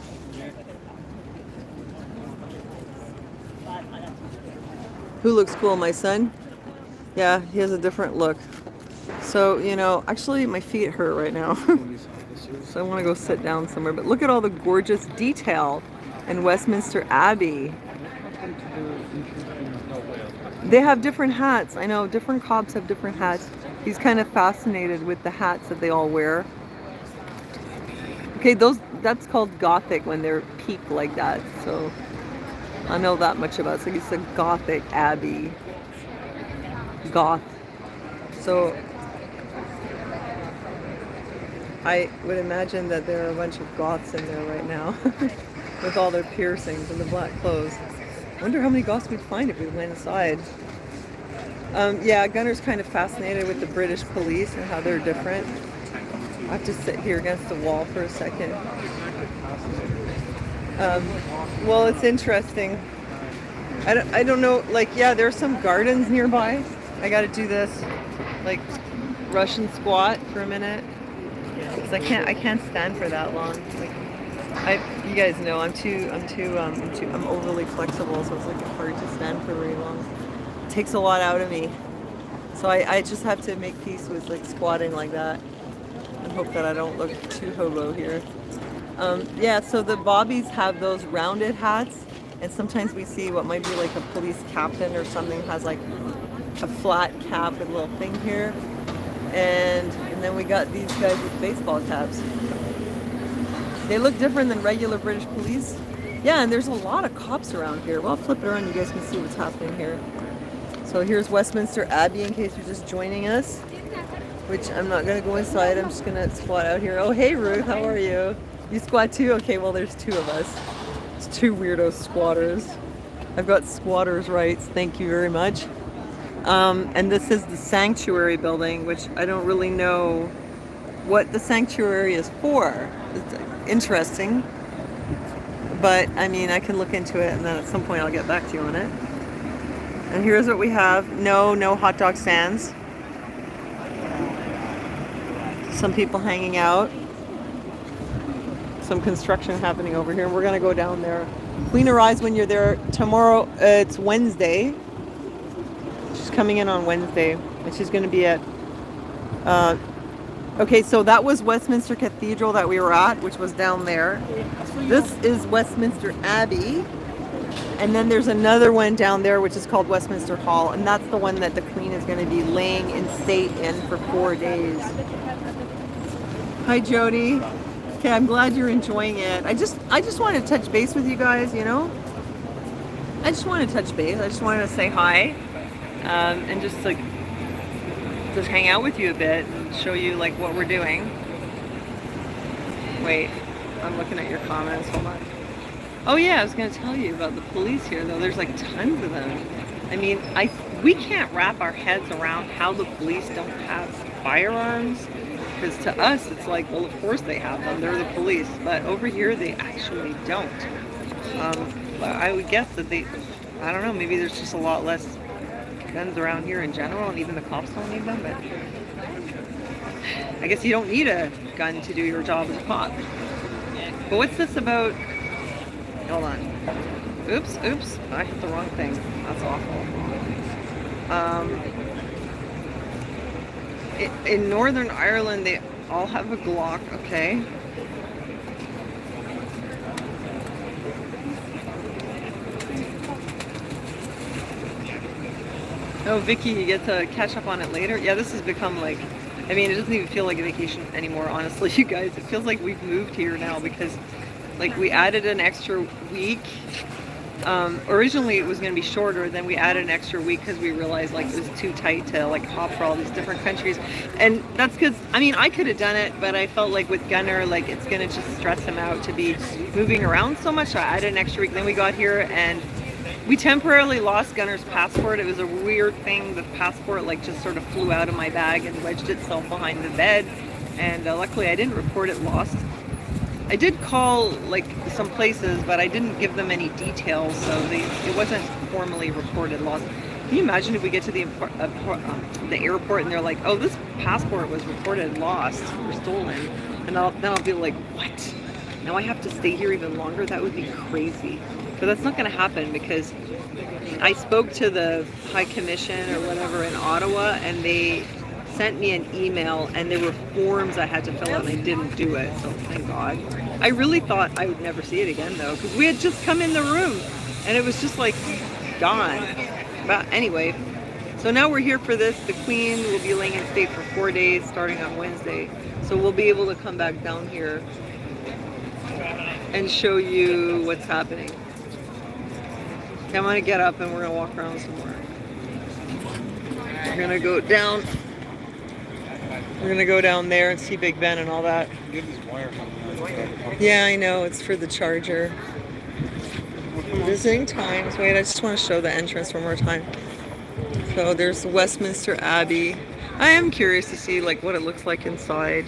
Who looks cool, my son? Yeah, he has a different look. So, actually my feet hurt right now. So I want to go sit down somewhere. But look at all the gorgeous detail in Westminster Abbey. They have different hats. I know different cops have different hats. He's kind of fascinated with the hats that they all wear. Okay, that's called Gothic when they're peaked like that. So I know that much about it. So it's a Gothic Abbey. Goth. So I would imagine that there are a bunch of goths in there right now with all their piercings and the black clothes. I wonder how many goths we'd find if we went inside. Yeah, Gunnar's kind of fascinated with the British police and how they're different. I have to sit here against the wall for a second. Well, it's interesting. I don't know, like, yeah, there's some gardens nearby. I got to do this, like, Russian squat for a minute. Because I can't stand for that long. Like, you guys know I'm overly flexible, so it's like hard to stand for very long. It takes a lot out of me. So I just have to make peace with like squatting like that and hope that I don't look too hobo here. Yeah, so the bobbies have those rounded hats, and sometimes we see what might be like a police captain or something has like a flat cap with a little thing here. And then we got these guys with baseball caps. They look different than regular British police. Yeah, and there's a lot of cops around here. Well, I'll flip it around, you guys can see what's happening here. So here's Westminster Abbey in case you're just joining us. which I'm not gonna go inside. I'm just gonna squat out here. Oh, hey Ruth, how are you? You squat too? Okay, well there's two of us. It's two weirdo squatters. I've got squatters' rights. Thank you very much. And this is the sanctuary building, which I don't really know what the sanctuary is for. It's interesting, but I mean, I can look into it, and then at some point I'll get back to you on it. And here's what we have. No hot dog stands. Some people hanging out. Some construction happening over here. We're gonna go down there. Clean her eyes when you're there tomorrow. It's Wednesday. She's coming in on Wednesday, and she's gonna be at. Okay, so that was Westminster Cathedral that we were at, which was down there. This is Westminster Abbey. And then there's another one down there, which is called Westminster Hall. And that's the one that the Queen is going to be laying in state in for 4 days. Hi, Jody. Okay, I'm glad you're enjoying it. I just wanted to touch base with you guys, you know? I just wanted to touch base. I just wanted to say hi. And just hang out with you a bit and show you like what we're doing. Wait, I'm looking at your comments. Hold on. Oh yeah, I was going to tell you about the police here though. There's like tons of them. I mean, we can't wrap our heads around how the police don't have firearms, because to us it's like, well, of course they have them. They're the police, but over here they actually don't. But I would guess that I don't know, maybe there's just a lot less guns around here in general, and even the cops don't need them, but I guess you don't need a gun to do your job as a cop. But what's this about? Hold on. Oops, I hit the wrong thing. That's awful. In Northern Ireland, they all have a Glock, okay. Oh, Vicky, you get to catch up on it later? Yeah, this has become like, I mean, it doesn't even feel like a vacation anymore, honestly, you guys. It feels like we've moved here now because, like, we added an extra week. Originally it was going to be shorter, then we added an extra week because we realized, like, it was too tight to, like, hop for all these different countries. And that's because, I mean, I could have done it, but I felt like with Gunnar, like, it's going to just stress him out to be moving around so much. So I added an extra week. Then we got here and we temporarily lost Gunnar's passport. It was a weird thing. The passport like just sort of flew out of my bag and wedged itself behind the bed. And luckily I didn't report it lost. I did call like some places, but I didn't give them any details, so it wasn't formally reported lost. Can you imagine if we get to the airport and they're like, oh, this passport was reported lost or stolen, and then I'll be like, what? Now I have to stay here even longer? That would be crazy. But that's not going to happen because I spoke to the High Commission or whatever in Ottawa, and they sent me an email, and there were forms I had to fill out, and I didn't do it, so thank God. I really thought I would never see it again, though, because we had just come in the room, and it was just, like, gone. But anyway, so now we're here for this. The Queen will be laying in state for 4 days, starting on Wednesday, so we'll be able to come back down here and show you what's happening. Okay, I'm going to get up, and we're going to walk around some more. We're going to go down. We're gonna go down there and see Big Ben and all that. Yeah, I know, it's for the charger. Visiting times. Wait, I just want to show the entrance one more time. So there's Westminster Abbey. I am curious to see like what it looks like inside,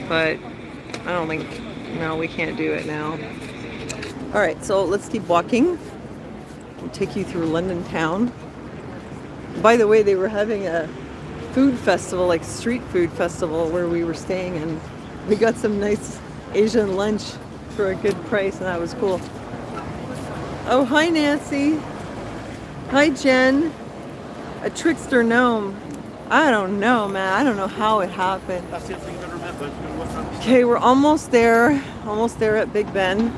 but I don't think, no, we can't do it now. All right, so let's keep walking. We'll take you through London town. By the way, they were having a food festival, like street food festival, where we were staying, and we got some nice Asian lunch for a good price, and that was cool. Oh, hi Nancy. Hi Jen. A trickster gnome. I don't know, man. I don't know how it happened. Okay, we're almost there at Big Ben.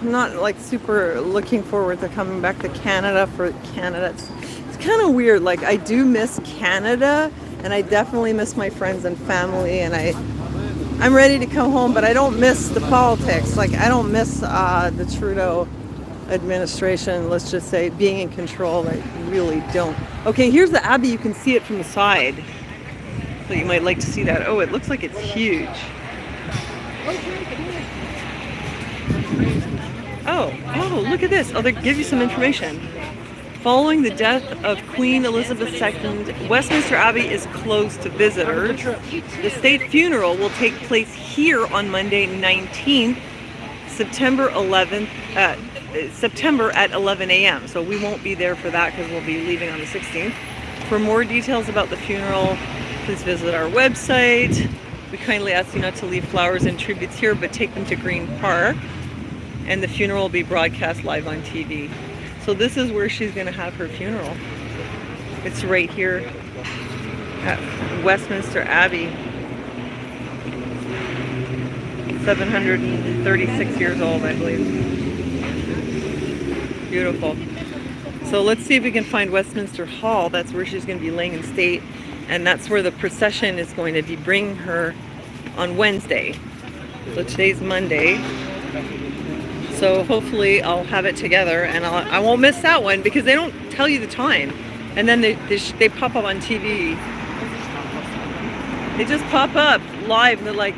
Not like super looking forward to coming back to Canada for Canada. It's kind of weird. Like, I do miss Canada, and I definitely miss my friends and family, and I'm ready to come home, but I don't miss the politics. Like, I don't miss the Trudeau administration, let's just say, being in control. I really don't. Okay, here's the Abbey. You can see it from the side. So you might like to see that. Oh, it looks like it's huge. Oh, look at this. Oh, they give you some information. Following the death of Queen Elizabeth II, Westminster Abbey is closed to visitors. The state funeral will take place here on Monday, 19th, September 11th, September at 11 a.m. So we won't be there for that because we'll be leaving on the 16th. For more details about the funeral, please visit our website. We kindly ask you not to leave flowers and tributes here, but take them to Green Park. And the funeral will be broadcast live on TV. So this is where she's going to have her funeral. It's right here at Westminster Abbey. 736 years old, I believe. Beautiful. So let's see if we can find Westminster Hall. That's where she's going to be laying in state. And that's where the procession is going to be bringing her on Wednesday. So today's Monday. So hopefully I'll have it together and I won't miss that one because they don't tell you the time. And then they pop up on TV. They just pop up live and they're like,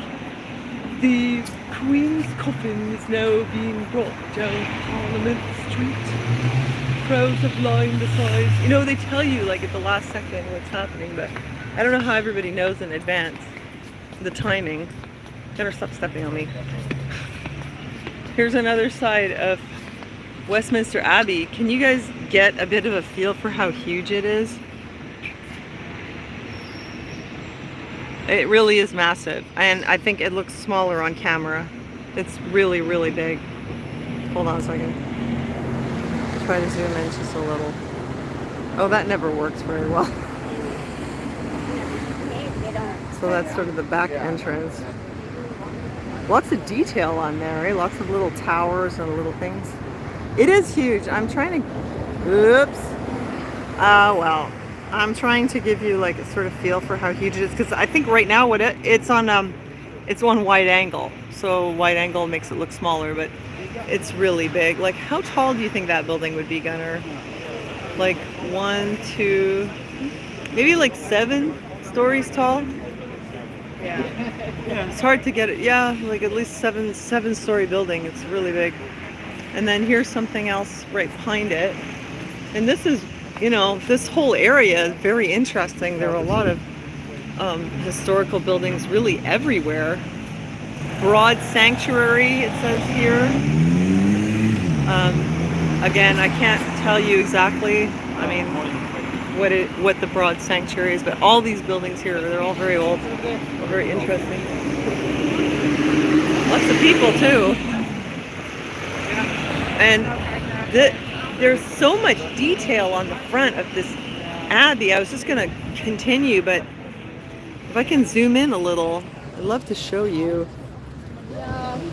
the Queen's coffin is now being brought down Parliament Street. Crowds have lined the sides. You know, they tell you like at the last second what's happening, but I don't know how everybody knows in advance the timing. Better stop stepping on me. Here's another side of Westminster Abbey. Can you guys get a bit of a feel for how huge it is? It really is massive, and I think it looks smaller on camera. It's really, really big. Hold on a second. Try to zoom in just a little. Oh, that never works very well. So that's sort of the back entrance. Lots of detail on there, right? Lots of little towers and little things. It is huge. I'm trying to, oops. Well, I'm trying to give you like a sort of feel for how huge it is because I think right now it's on wide angle. So wide angle makes it look smaller, but it's really big. Like how tall do you think that building would be, Gunnar? Like 1, 2, maybe like 7 stories tall? Yeah. It's hard to get it. Yeah, like at least seven-story building. It's really big. And then here's something else right behind it. And this is, you know, this whole area is very interesting. There are a lot of historical buildings really everywhere. Broad Sanctuary, it says here. Again, I can't tell you exactly. I mean, what the Broad Sanctuary is, but all these buildings here, they're all very old, very interesting. Lots of people too. And there's so much detail on the front of this Abbey. I was just going to continue, but if I can zoom in a little, I'd love to show you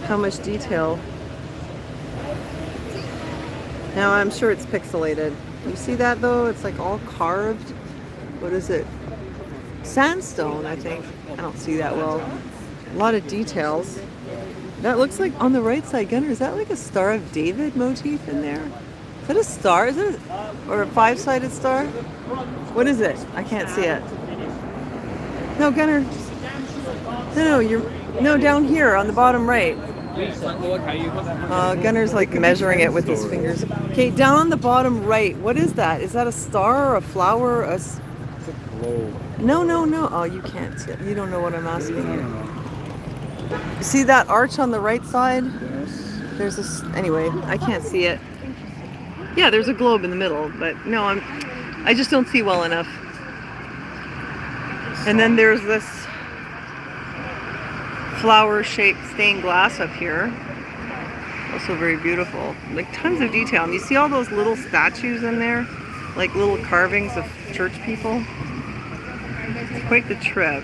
how much detail. Now I'm sure it's pixelated. You see that though? It's like all carved. What is it? Sandstone, I think. I don't see that well. A lot of details. That looks like on the right side, Gunnar, is that like a Star of David motif in there? Is that a star? Is it? Or a 5-sided star? What is it? I can't see it. No, Gunnar. No, down here on the bottom right. Gunnar's like measuring it with his fingers. Okay, down on the bottom right, what is that? Is that a star or a flower? It's a globe. No. Oh, you can't see it. You don't know what I'm asking you. See that arch on the right side? Yes. There's this. Anyway, I can't see it. Yeah, there's a globe in the middle, but no, I just don't see well enough. And then there's this flower-shaped stained glass up here. Also very beautiful. Like tons of detail. And you see all those little statues in there? Like little carvings of church people. It's quite the trip.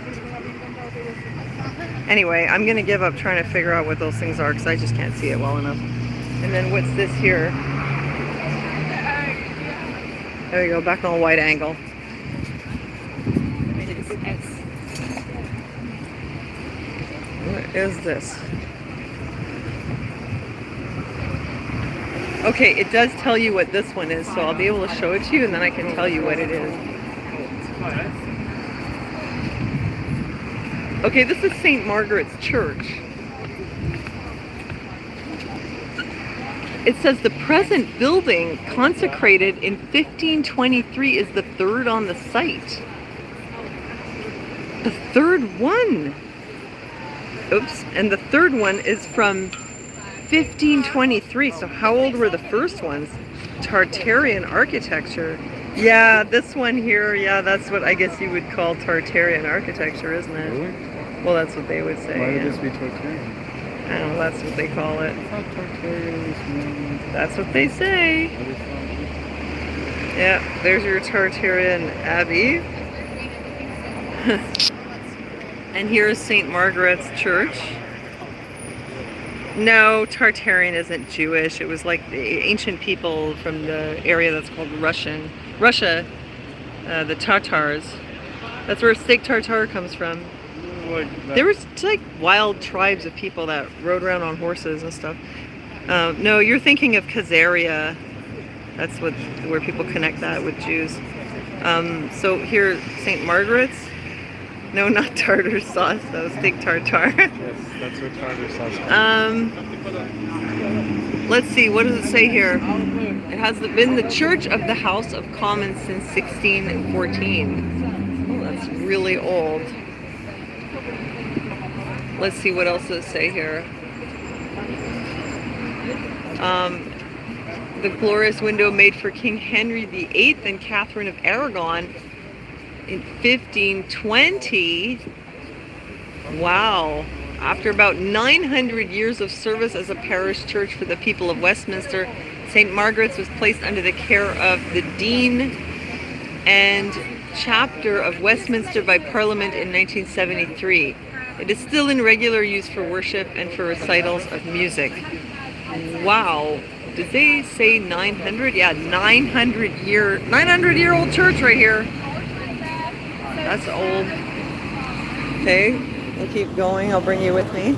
Anyway, I'm going to give up trying to figure out what those things are because I just can't see it well enough. And then what's this here? There you go, back on a wide angle. What is this? Okay, it does tell you what this one is, so I'll be able to show it to you and then I can tell you what it is. Okay, this is St. Margaret's Church. It says the present building, consecrated in 1523, is the third on the site. The third one. Oops, and the third one is from 1523. So how old were the first ones? Tartarian architecture. Yeah, this one here, yeah, that's what I guess you would call Tartarian architecture, isn't it? Really? Well, that's what they would say. Why would Yeah. this be Tartarian? I don't know, that's what they call it. I thought Tartarian was more... That's what they say. I just thought... Yeah, there's your Tartarian Abbey. And here's St. Margaret's Church. No, Tartarian isn't Jewish. It was like the ancient people from the area that's called Russia, the Tatars. That's where steak tartare comes from. Like that. There was like wild tribes of people that rode around on horses and stuff. No, you're thinking of Khazaria. That's where people connect that with Jews. So here, St. Margaret's. No, not tartar sauce though, steak tartare. Yes, that's what tartar sauce is. Let's see, what does it say here? It has been the Church of the House of Commons since 1614. Oh, that's really old. Let's see, what else does it say here? The glorious window made for King Henry VIII and Catherine of Aragon in 1520. Wow. After about 900 years of service as a parish church for the people of Westminster, St. Margaret's was placed under the care of the Dean and Chapter of Westminster by Parliament in 1973. It is still in regular use for worship and for recitals of music. Wow. Did they say 900? Yeah, 900-year-old church right here. That's old. Okay, we'll keep going. I'll bring you with me.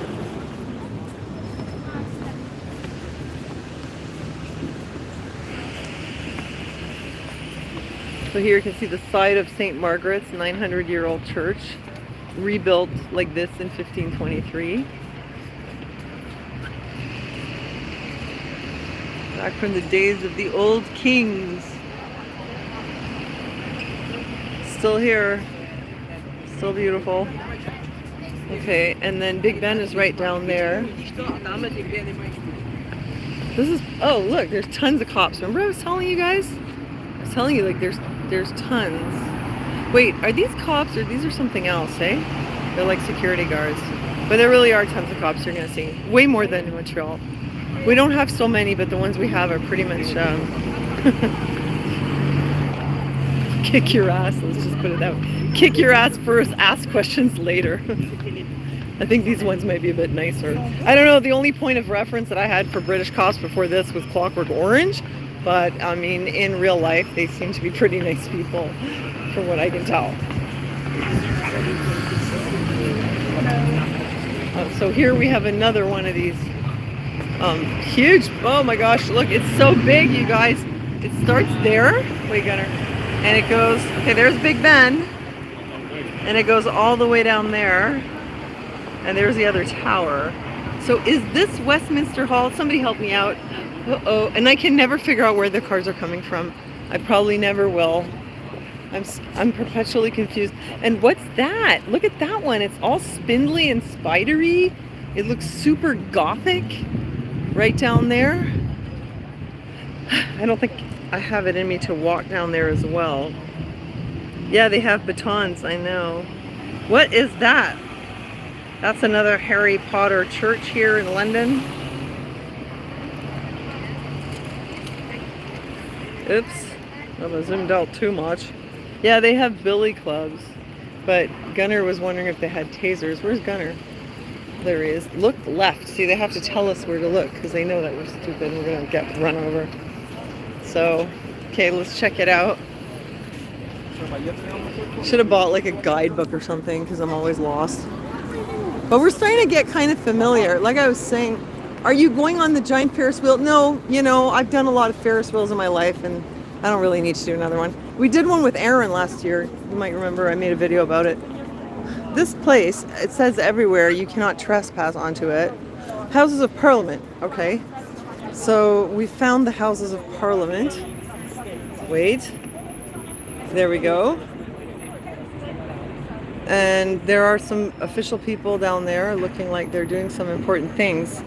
So here you can see the side of St. Margaret's, 900-year-old church, rebuilt like this in 1523. Back from the days of the old kings. Still here. Still beautiful. Okay, and then Big Ben is right down there. This is, oh look, there's tons of cops. Remember I was telling you guys? I was telling you like there's tons. Wait, are these cops or these are something else, eh? They're like security guards. But there really are tons of cops you're gonna see. Way more than in Montreal. We don't have so many, but the ones we have are pretty much kick your ass, let's just put it out. Kick your ass first, ask questions later. I think these ones might be a bit nicer. I don't know, the only point of reference that I had for British cops before this was Clockwork Orange, but I mean, in real life, they seem to be pretty nice people, from what I can tell. So here we have another one of these huge, oh my gosh, look, it's so big, you guys. It starts there, wait, Gunnar, and it goes, okay, there's Big Ben, and it goes all the way down there, and there's the other tower. So is this Westminster Hall? Somebody help me out. Uh-oh, and I can never figure out where the cars are coming from. I probably never will. I'm perpetually confused. And what's that? Look at that one. It's all spindly and spidery. It looks super gothic right down there. I don't think I have it in me to walk down there as well. Yeah, they have batons, I know. What is that? That's another Harry Potter church here in London. Oops, I zoomed out too much. Yeah, they have billy clubs, but Gunnar was wondering if they had tasers. Where's Gunnar? There he is. Look left. See, they have to tell us where to look because they know that we're stupid and we're going to get run over. So, okay, let's check it out. Should have bought like a guidebook or something because I'm always lost. But we're starting to get kind of familiar. Like I was saying, Are you going on the giant Ferris wheel? No, you know, I've done a lot of Ferris wheels in my life and I don't really need to do another one. We did one with Aaron last year. You might remember I made a video about it. This place, it says everywhere you cannot trespass onto it. Houses of Parliament, okay. So we found the Houses of Parliament. Wait. There we go. And there are some official people down there looking like they're doing some important things,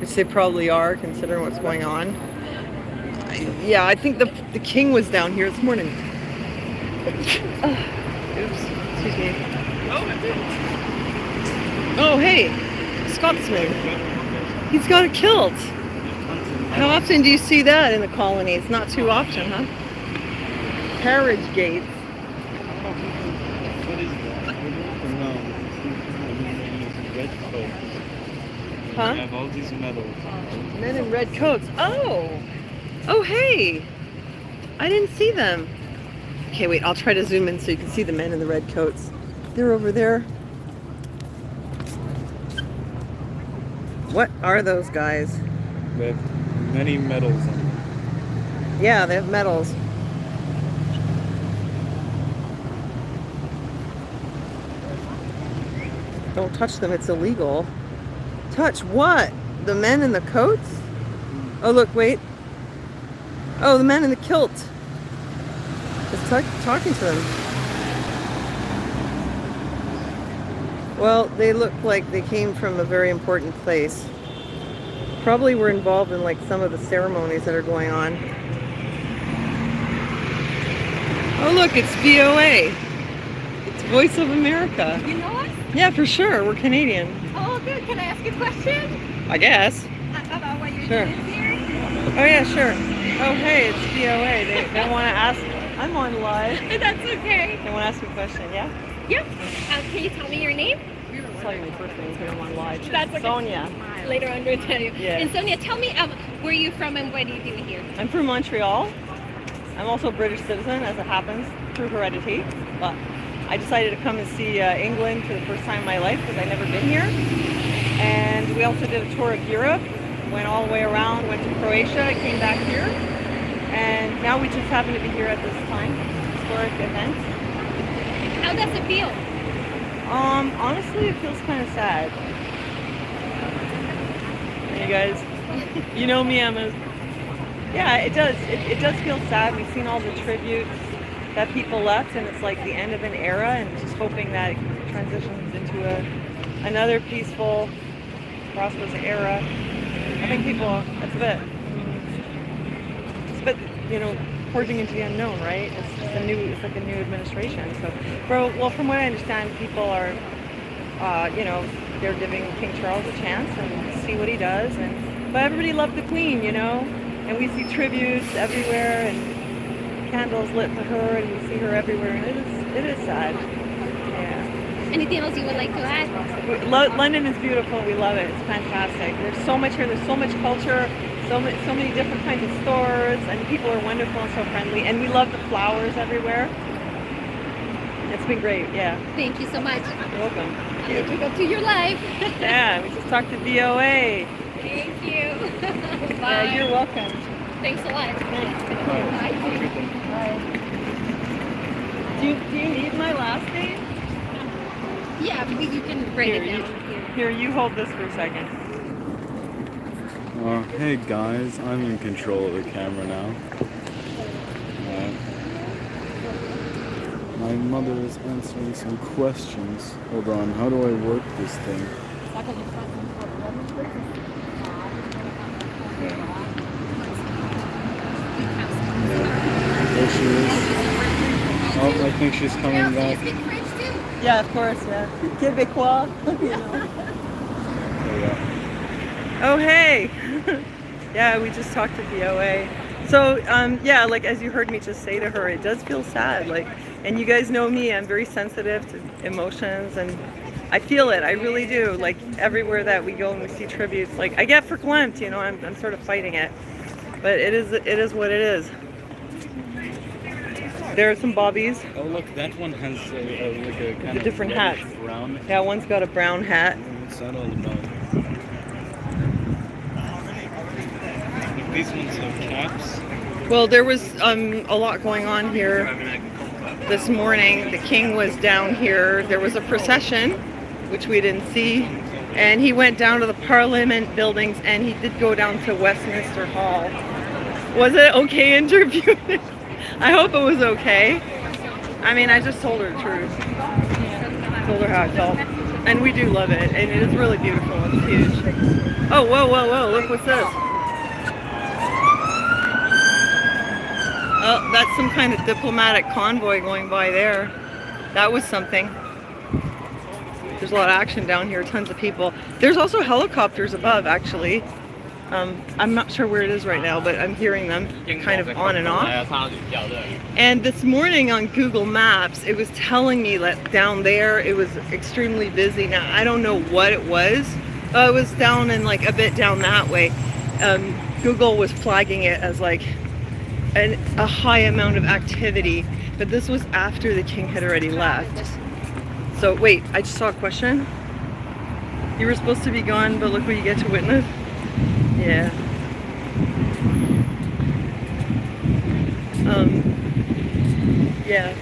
which they probably are considering what's going on. Yeah, I think the king was down here this morning. Oops, excuse me. Oh, hey, Scotsman. He's got a kilt. How often do you see that in the colonies? Not too often, huh? Carriage gates. What is that? No. Red coat. Huh? They have all these medals. Men in red coats. Oh! Oh, hey! I didn't see them. Okay, wait, I'll try to zoom in so you can see the men in the red coats. They're over there. What are those guys? They have many medals on them. Yeah, they have medals. Don't touch them, it's illegal. Touch what? The men in the coats? Oh, look, wait. Oh, the man in the kilt. Just talking to them. Well, they look like they came from a very important place. Probably were involved in like some of the ceremonies that are going on. Oh, look, it's VOA. It's Voice of America. You know us? Yeah, for sure. We're Canadian. Oh, good. Can I ask you a question? I guess. About what you're Sure. doing here? Oh, yeah, sure. Oh, hey, it's VOA. They want to ask. I'm on live. That's okay. They want to ask me a question, yeah? Yep. Can you tell me your name? I'll tell you my first name because I'm on live. That's okay. Sonia. Later on, we'll tell you. Yeah. And Sonia, tell me where are you from and what do you do here? I'm from Montreal. I'm also a British citizen, as it happens, through heredity. But I decided to come and see England for the first time in my life because I've never been here. And we also did a tour of Europe, went all the way around, went to Croatia, came back here. And now we just happen to be here at this time, historic event. How does it feel? Honestly, it feels kind of sad. You guys, you know me, yeah, it does. It does feel sad. We've seen all the tributes that people left, and it's like the end of an era, and just hoping that it transitions into another peaceful, prosperous era. I think people, it's a bit, you know, forging into the unknown, right? It's like a new administration. So, from what I understand, people are, you know, they're giving King Charles a chance and see what he does. But everybody loved the Queen, you know, and we see tributes everywhere and candles lit for her, and we see her everywhere, and it is sad. Yeah. Anything else you would like to add? London is beautiful. We love it. It's fantastic. There's so much here. There's so much culture. So many different kinds of stores, and people are wonderful and so friendly. And we love the flowers everywhere. It's been great. Yeah. Thank you so much. You're welcome. I'll let you go to your life. Yeah. We just talked to VOA. Thank you. Bye. Yeah, you're welcome. Thanks a lot. Thanks. Bye. Bye. Do you need my last name? Yeah, because you can write it down Here, you hold this for a second. Hey guys, I'm in control of the camera now. My mother is answering some questions. Hold on, how do I work this thing? There she is. Oh, I think she's coming back. Yeah, of course, yeah. Québécois, you know. There we go. Oh, hey. Yeah, we just talked to VOA. So, yeah, like as you heard me just say to her, it does feel sad. Like, and you guys know me, I'm very sensitive to emotions, and I feel it. I really do. Like everywhere that we go and we see tributes, like I get verklempt, you know. I'm sort of fighting it, but it is what it is. There are some bobbies. Oh look, that one has like a kind The of different reddish hats. brown. Yeah, one's got a brown hat. What's that all about? these ones have caps. Well, there was a lot going on here this morning. The king was down here. There was a procession, which we didn't see, and he went down to the Parliament buildings, and he did go down to Westminster Hall. Was it okay interview? I hope it was okay. I mean, I just told her the truth. Told her how I felt. And we do love it, and it is really beautiful. It's huge. Oh, whoa, whoa, whoa, look what's this. Oh, that's some kind of diplomatic convoy going by there. That was something. There's a lot of action down here, tons of people. There's also helicopters above, actually. I'm not sure where it is right now, but I'm hearing them kind of on and off. And this morning on Google Maps, it was telling me that down there it was extremely busy. Now, I don't know what it was. It was down and like a bit down that way. Google was flagging it as like a high amount of activity, but this was after the king had already left. So wait, I just saw a question. You were supposed to be gone, but look what you get to witness. Yeah. Yeah.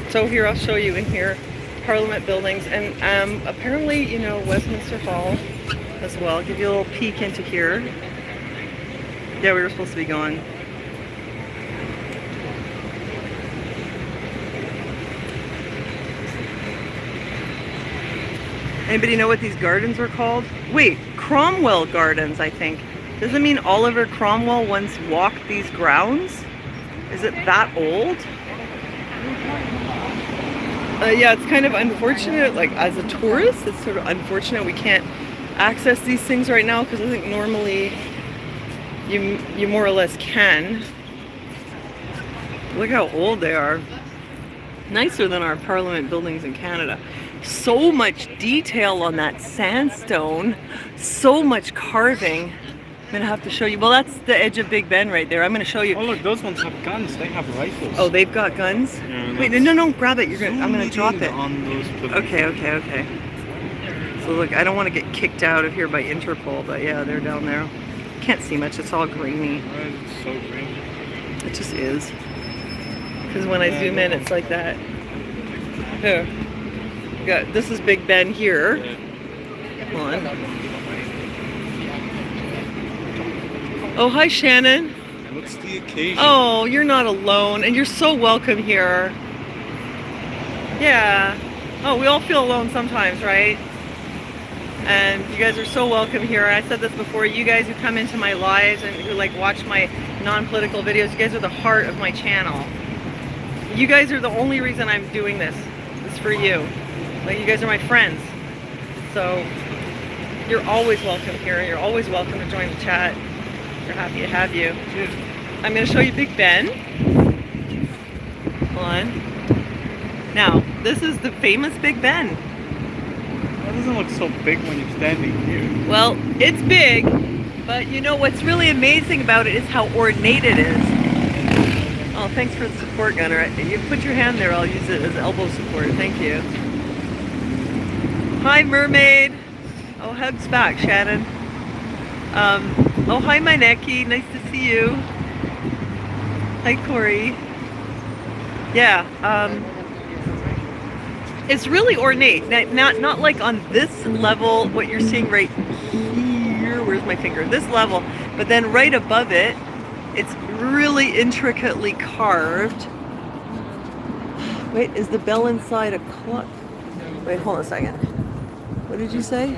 So here, I'll show you in here, Parliament buildings, and apparently, you know, Westminster Hall as well. I'll give you a little peek into here. Yeah, we were supposed to be gone. Anybody know what these gardens are called? Wait, Cromwell Gardens, I think. Does it mean Oliver Cromwell once walked these grounds? Is it that old? Yeah, it's kind of unfortunate, like as a tourist, it's sort of unfortunate we can't access these things right now, because I think normally you more or less can. Look how old they are. Nicer than our Parliament buildings in Canada. So much detail on that sandstone, so much carving. I'm gonna have to show you. Well, that's the edge of Big Ben right there. I'm gonna show you. Oh look, those ones have guns. They have rifles. Oh, they've got guns? Yeah, wait, no, grab it. I'm gonna drop it. On those Okay. So look, I don't want to get kicked out of here by Interpol, but yeah, they're down there. Can't see much. It's all grainy. Right, it's so green. It just is. Because when I zoom in, it's like that. Here. This is Big Ben here. Hold on. Oh, hi, Shannon. What's the occasion? Oh, you're not alone, and you're so welcome here. Yeah. Oh, we all feel alone sometimes, right? And you guys are so welcome here. I said this before. You guys who come into my lives and who like watch my non-political videos, you guys are the heart of my channel. You guys are the only reason I'm doing this. It's for you. Like, you guys are my friends. So you're always welcome here. You're always welcome to join the chat. We're happy to have you. I'm going to show you Big Ben. Hold on. Now, this is the famous Big Ben. That doesn't look so big when you're standing here. Well, it's big, but you know what's really amazing about it is how ornate it is. Oh, thanks for the support, Gunnar. You put your hand there, I'll use it as elbow support. Thank you. Hi, Mermaid. Oh, hugs back, Shannon. Oh, hi, my Neki. Nice to see you. Hi, Corey. Yeah, it's really ornate. Not like on this level, what you're seeing right here. Where's my finger? This level. But then right above it, it's really intricately carved. Wait, is the bell inside a clock? Wait, hold on a second. What did you say?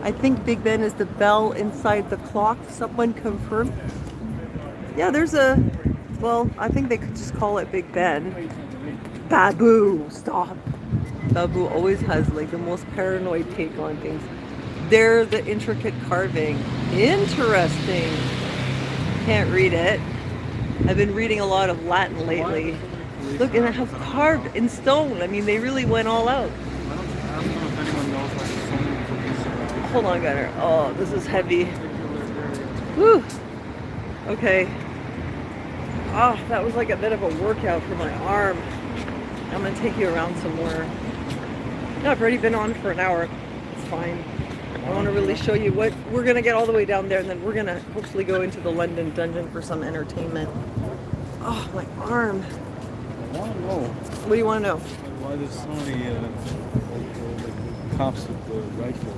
I think Big Ben is the bell inside the clock. Someone confirm. Yeah, there's a, well, I think they could just call it Big Ben. Babu, stop. Babu always has like the most paranoid take on things. There, the intricate carving. Interesting. Can't read it. I've been reading a lot of Latin lately. Look, and I have carved in stone. I mean, they really went all out. I don't know if anyone knows why there's so many cookies around. Hold on, Gunnar. Oh, this is heavy. Whew. Okay. Oh, that was like a bit of a workout for my arm. I'm gonna take you around some more. No, I've already been on for an hour. It's fine. I want to really show you what we're gonna get all the way down there, and then we're gonna hopefully go into the London Dungeon for some entertainment. Oh, my arm. I want to know What do you want to know? why there's so many like cops with the rifles.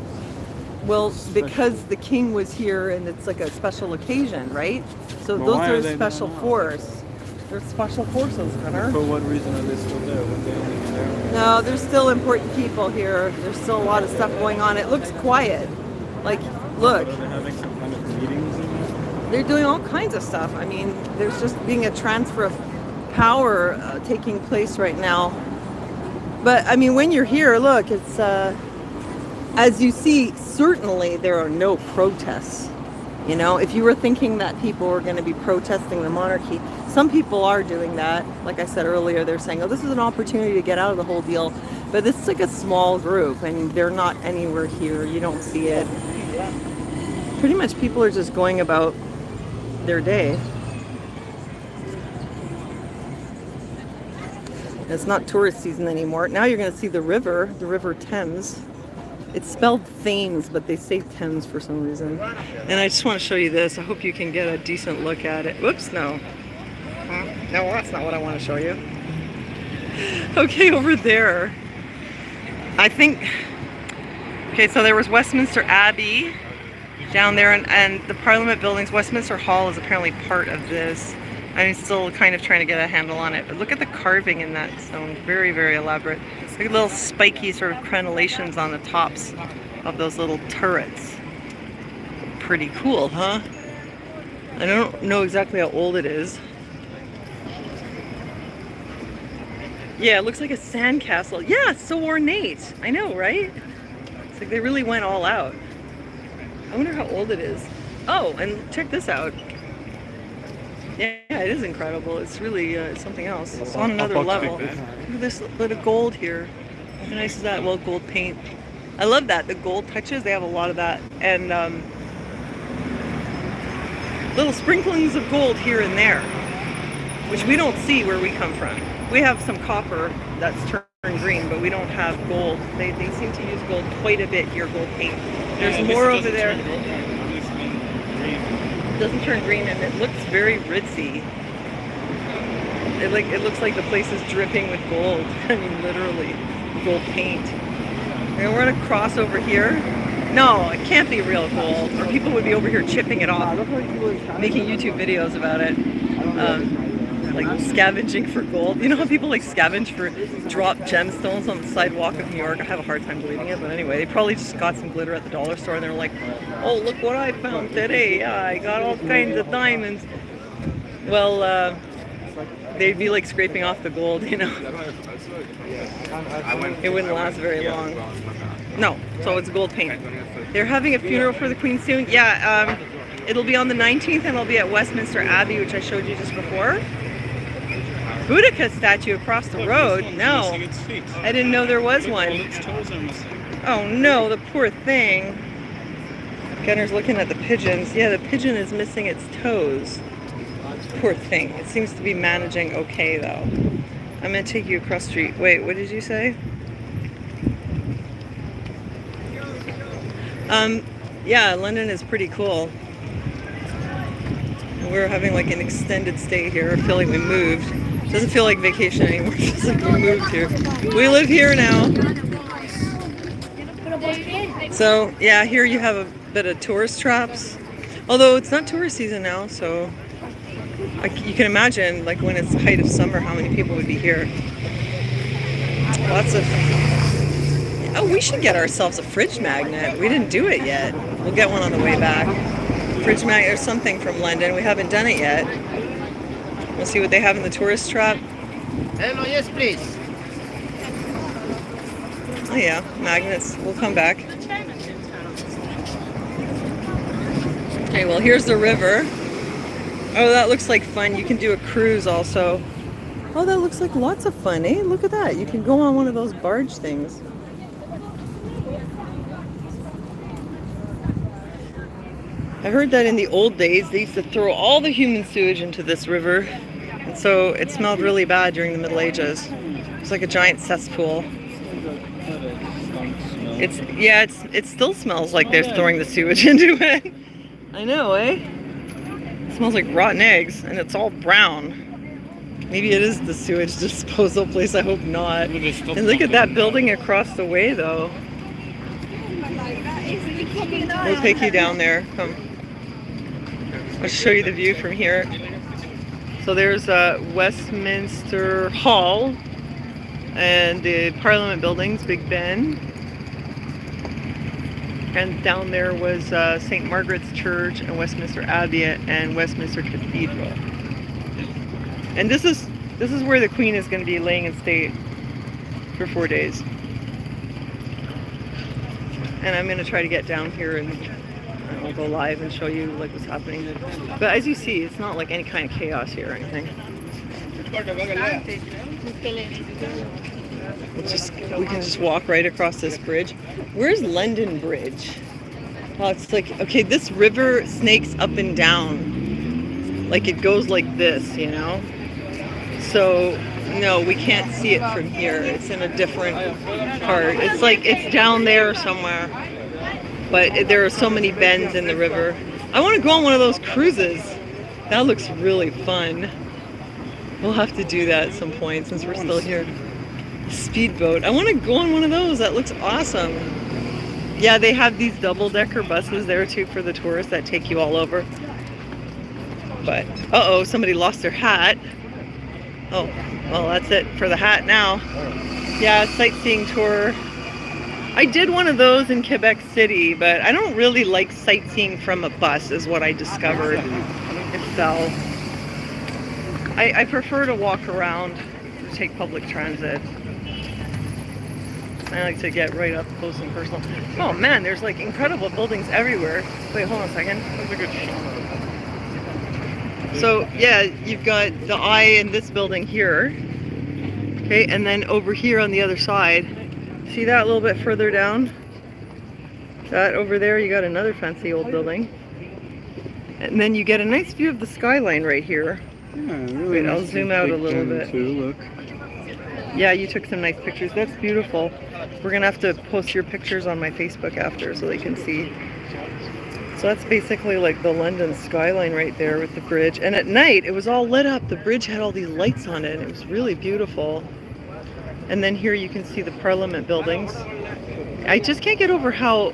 Well, because the king was here and it's like a special occasion, right? So But those why are are they special doing that? force. They're special forces, Gunnar. For what reason are they still there? Would they only be there? No, there's still important people here. There's still a lot of stuff going on. It looks quiet. Like, look, Are they having some kind of meetings in there? they're doing all kinds of stuff. I mean, there's just being a transfer of power taking place right now. But I mean, when you're here, look, it's as you see, certainly there are no protests. You know, if you were thinking that people were going to be protesting the monarchy, some people are doing that. Like I said earlier, they're saying, oh, this is an opportunity to get out of the whole deal. But this is like a small group, and they're not anywhere here. You don't see it. Pretty much people are just going about their day. It's not tourist season anymore. Now you're going to see the River Thames. It's spelled Thames, but they say Thames for some reason. And I just want to show you this. I hope you can get a decent look at it. Whoops, no. No, that's not what I want to show you. Okay, over there. I think... Okay, so there was Westminster Abbey down there, and the Parliament buildings. Westminster Hall is apparently part of this. I'm still kind of trying to get a handle on it, but look at the carving in that stone. Very, very elaborate. It's like little spiky sort of crenellations on the tops of those little turrets. Pretty cool, huh? I don't know exactly how old it is. Yeah, it looks like a sandcastle. Yeah, it's so ornate. I know, right? It's like they really went all out. I wonder how old it is. Oh, and check this out. Yeah, it is incredible. It's really something else. It's on another level. Look at this bit of gold here. How nice is that? Well, gold paint. I love that. The gold touches, they have a lot of that. And little sprinklings of gold here and there, which we don't see where we come from. We have some copper that's turned green, but we don't have gold. They seem to use gold quite a bit here, gold paint. There's more over there. It doesn't turn green, and it looks very ritzy. It looks like the place is dripping with gold. I mean, literally, gold paint. And we're gonna cross over here. No, it can't be real gold, or people would be over here chipping it off, making YouTube videos about it, like scavenging for gold. You know how people like scavenge for dropped gemstones on the sidewalk of New York? I have a hard time believing it, but anyway, they probably just got some glitter at the dollar store, and they're like, oh, look what I found today. Yeah, I got all kinds of diamonds. Well, they'd be like scraping off the gold, you know. It wouldn't last very long. No, so it's gold paint. They're having a funeral for the Queen soon. Yeah, it'll be on the 19th, and it'll be at Westminster Abbey, which I showed you just before. Boudica statue across the road? No, I didn't know there was one. Oh no, the poor thing. Gunner's looking at the pigeons. Yeah, the pigeon is missing its toes. Poor thing. It seems to be managing okay though. I'm gonna take you across the street. Wait, what did you say? Yeah, London is pretty cool. We're having like an extended stay here. I feel like we moved. Doesn't feel like vacation anymore. It feels like we moved here. We live here now. So yeah, here you have a bit of tourist traps. Although it's not tourist season now, so you can imagine like when it's the height of summer how many people would be here. Lots of... Oh, we should get ourselves a fridge magnet. We didn't do it yet. We'll get one on the way back. Fridge magnet or something from London. We haven't done it yet. We'll see what they have in the tourist trap. Hello, yes, please. Oh yeah, magnets. We'll come back. Okay, well here's the river. Oh, that looks like fun. You can do a cruise also. Oh, that looks like lots of fun, eh? Look at that. You can go on one of those barge things. I heard that in the old days they used to throw all the human sewage into this river, and so it smelled really bad during the Middle Ages. It's like a giant cesspool. It still smells like they're throwing the sewage into it. I know, eh? It smells like rotten eggs, and it's all brown. Maybe it is the sewage disposal place. I hope not. And look at that building across the way, though. We'll take you down there. Come. I'll show you the view from here. So there's Westminster Hall and the Parliament buildings, Big Ben. And down there was St. Margaret's Church and Westminster Abbey and Westminster Cathedral. And this is where the Queen is going to be laying in state for 4 days. And I'm going to try to get down here and I'll go live and show you like what's happening. But as you see, it's not like any kind of chaos here or anything. We can just walk right across this bridge. Where's London Bridge? Oh, it's like, okay, this river snakes up and down. Like it goes like this, you know? So, no, we can't see it from here. It's in a different part. It's like, it's down there somewhere. But there are so many bends in the river. I want to go on one of those cruises. That looks really fun. We'll have to do that at some point since we're still here. Speedboat. I want to go on one of those. That looks awesome. Yeah, they have these double-decker buses there too for the tourists that take you all over. But, uh-oh, somebody lost their hat. Oh, well, that's it for the hat now. Yeah, sightseeing tour. I did one of those in Quebec City, but I don't really like sightseeing from a bus, is what I discovered. It fell. I prefer to walk around, take public transit. I like to get right up close and personal. Oh man, there's like incredible buildings everywhere. Wait, hold on a second. That's a good shot. So yeah, you've got the eye in this building here. Okay, and then over here on the other side, see that a little bit further down? That over there, you got another fancy old building. And then you get a nice view of the skyline right here. Yeah, really. Wait, I'll zoom out a little bit. Too, look. Yeah, you took some nice pictures. That's beautiful. We're gonna have to post your pictures on my Facebook after so they can see. So that's basically like the London skyline right there with the bridge. And at night, it was all lit up. The bridge had all these lights on it. It was really beautiful. And then here you can see the Parliament buildings. I just can't get over how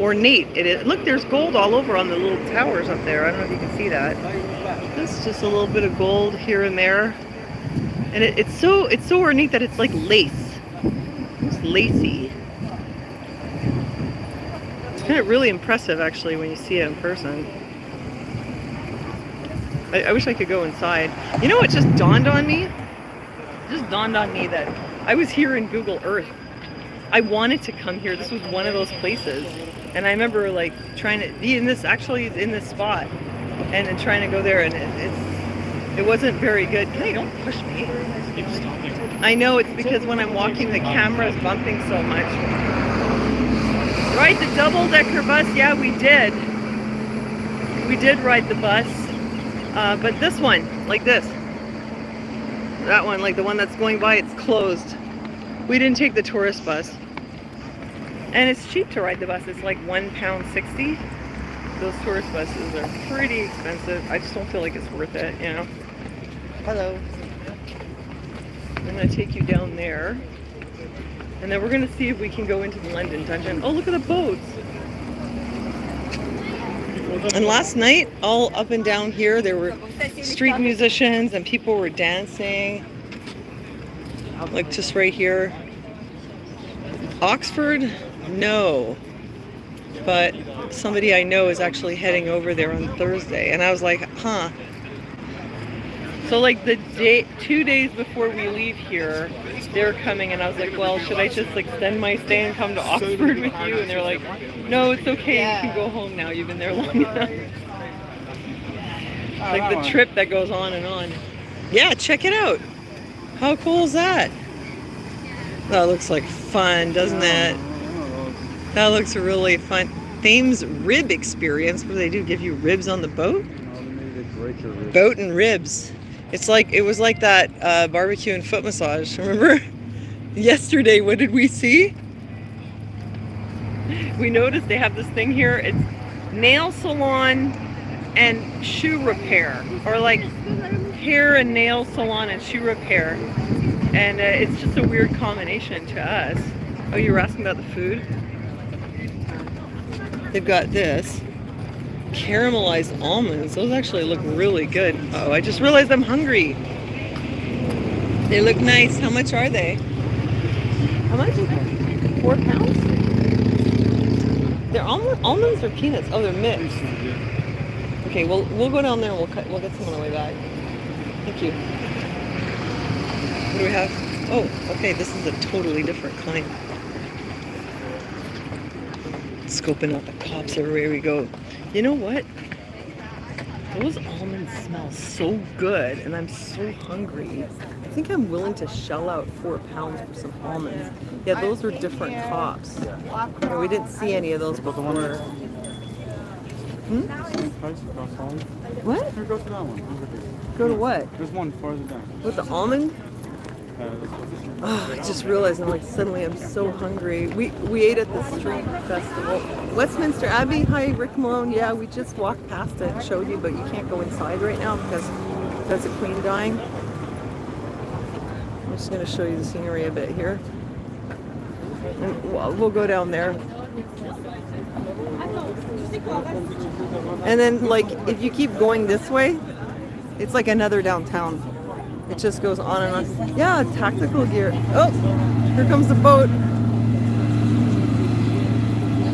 ornate it is. Look, there's gold all over on the little towers up there. I don't know if you can see that. It's just a little bit of gold here and there. And it's so ornate that it's like lace. It's lacy. It's kind of really impressive actually when you see it in person. I wish I could go inside. You know what just dawned on me? It just dawned on me that I was here in Google Earth. I wanted to come here. This was one of those places. And I remember like trying to be in this spot and then trying to go there, and it wasn't very good. Hey, don't push me. I know it's because when I'm walking the camera is bumping so much. Ride the double-decker bus? Yeah, we did. We did ride the bus. But this one, like this. That one, like the one that's going by, it's closed. We didn't take the tourist bus. And it's cheap to ride the bus. It's like £1.60. Those tourist buses are pretty expensive. I just don't feel like it's worth it, you know. Hello. I'm gonna take you down there. And then we're gonna see if we can go into the London Dungeon. Oh, look at the boats. And last night, all up and down here, there were street musicians and people were dancing. Like just right here. Oxford? No. But somebody I know is actually heading over there on Thursday. And I was like, huh. So like the 2 days before we leave here, they're coming and I was like, well, should I just extend my stay and come to Oxford with you? And they're like, no, it's okay. You can go home now. You've been there long enough. Like the trip that goes on and on. Yeah, check it out. How cool is that? That looks like fun, doesn't it? That looks really fun. Thames Rib Experience, where they do give you ribs on the boat. Boat and ribs. It was like that barbecue and foot massage. Remember? Yesterday, what did we see? we noticed they have this thing here. It's nail salon and shoe repair, or like hair and nail salon and shoe repair. And it's just a weird combination to us. Oh, you were asking about the food? They've got this. Caramelized almonds. Those actually look really good. Oh, I just realized I'm hungry. They look nice. How much are they? How much? 4 pounds? They're almonds or peanuts? Oh, they're mixed. Okay, well, we'll go down there and we'll get some on the way back. Thank you. What do we have? Oh, okay, this is a totally different kind. Scoping out the cops everywhere we go. You know what? Those almonds smell so good, and I'm so hungry. I think I'm willing to shell out 4 pounds for some almonds. Yeah, those were different cops. Yeah, we didn't see any of those before. What? Here, go to that one. Over here. Go to what? There's one farther down. With the almond? This one. Oh, I just realized suddenly I'm so hungry. We ate at the street festival. Westminster Abbey. Hi, Rick Malone. Yeah, we just walked past it and showed you, but you can't go inside right now because there's a queen dying. I'm just going to show you the scenery a bit here. And we'll go down there. And then, like, if you keep going this way, it's like another downtown. It just goes on and on. Yeah, tactical gear. Oh, here comes the boat.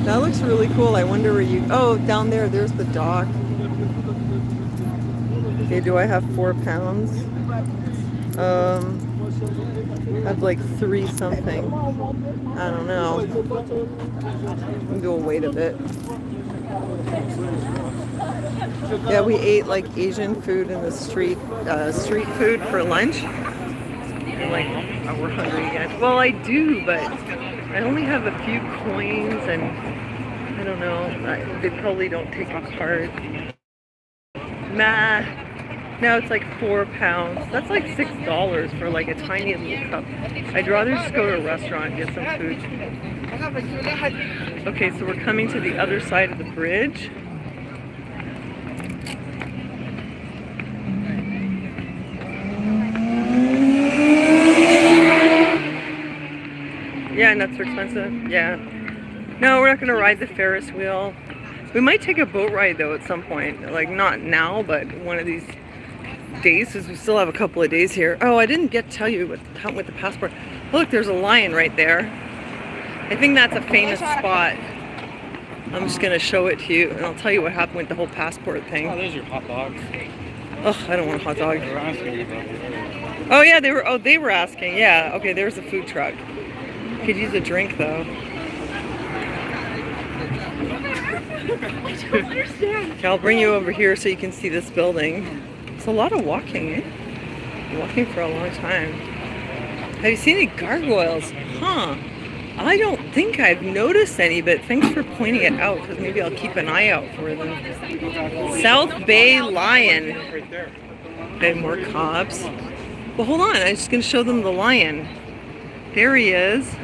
That looks really cool. I wonder where you... Oh, down there. There's the dock. Okay, do I have 4 pounds? I have like 3 something. I don't know. Maybe we'll wait a bit. Yeah, we ate like Asian food in the street food for lunch. And like, oh, we're hungry again. Well, I do, but I only have a few coins, and I don't know. They probably don't take a card. Nah. Now it's like 4 pounds. That's like $6 for like a tiny little cup. I'd rather just go to a restaurant and get some food. Okay, so we're coming to the other side of the bridge. Yeah, nuts are expensive. Yeah. No, we're not gonna ride the Ferris wheel. We might take a boat ride though at some point. Like not now, but one of these days, because we still have a couple of days here. Oh, I didn't get to tell you with the passport. Look, there's a lion right there. I think that's a famous spot. I'm just gonna show it to you, and I'll tell you what happened with the whole passport thing. Oh, there's your hot dogs. Ugh, I don't want a hot dog. They were asking about it. Oh yeah, they were asking. Yeah, okay, there's a food truck. Could use a drink though. Okay, I'll bring you over here so you can see this building. It's a lot of walking, eh? Walking for a long time. Have you seen any gargoyles? Huh. I don't think I've noticed any, but thanks for pointing it out, because maybe I'll keep an eye out for them. South Bay Lion. Okay, more cops. Well, hold on. I'm just going to show them the lion. There he is.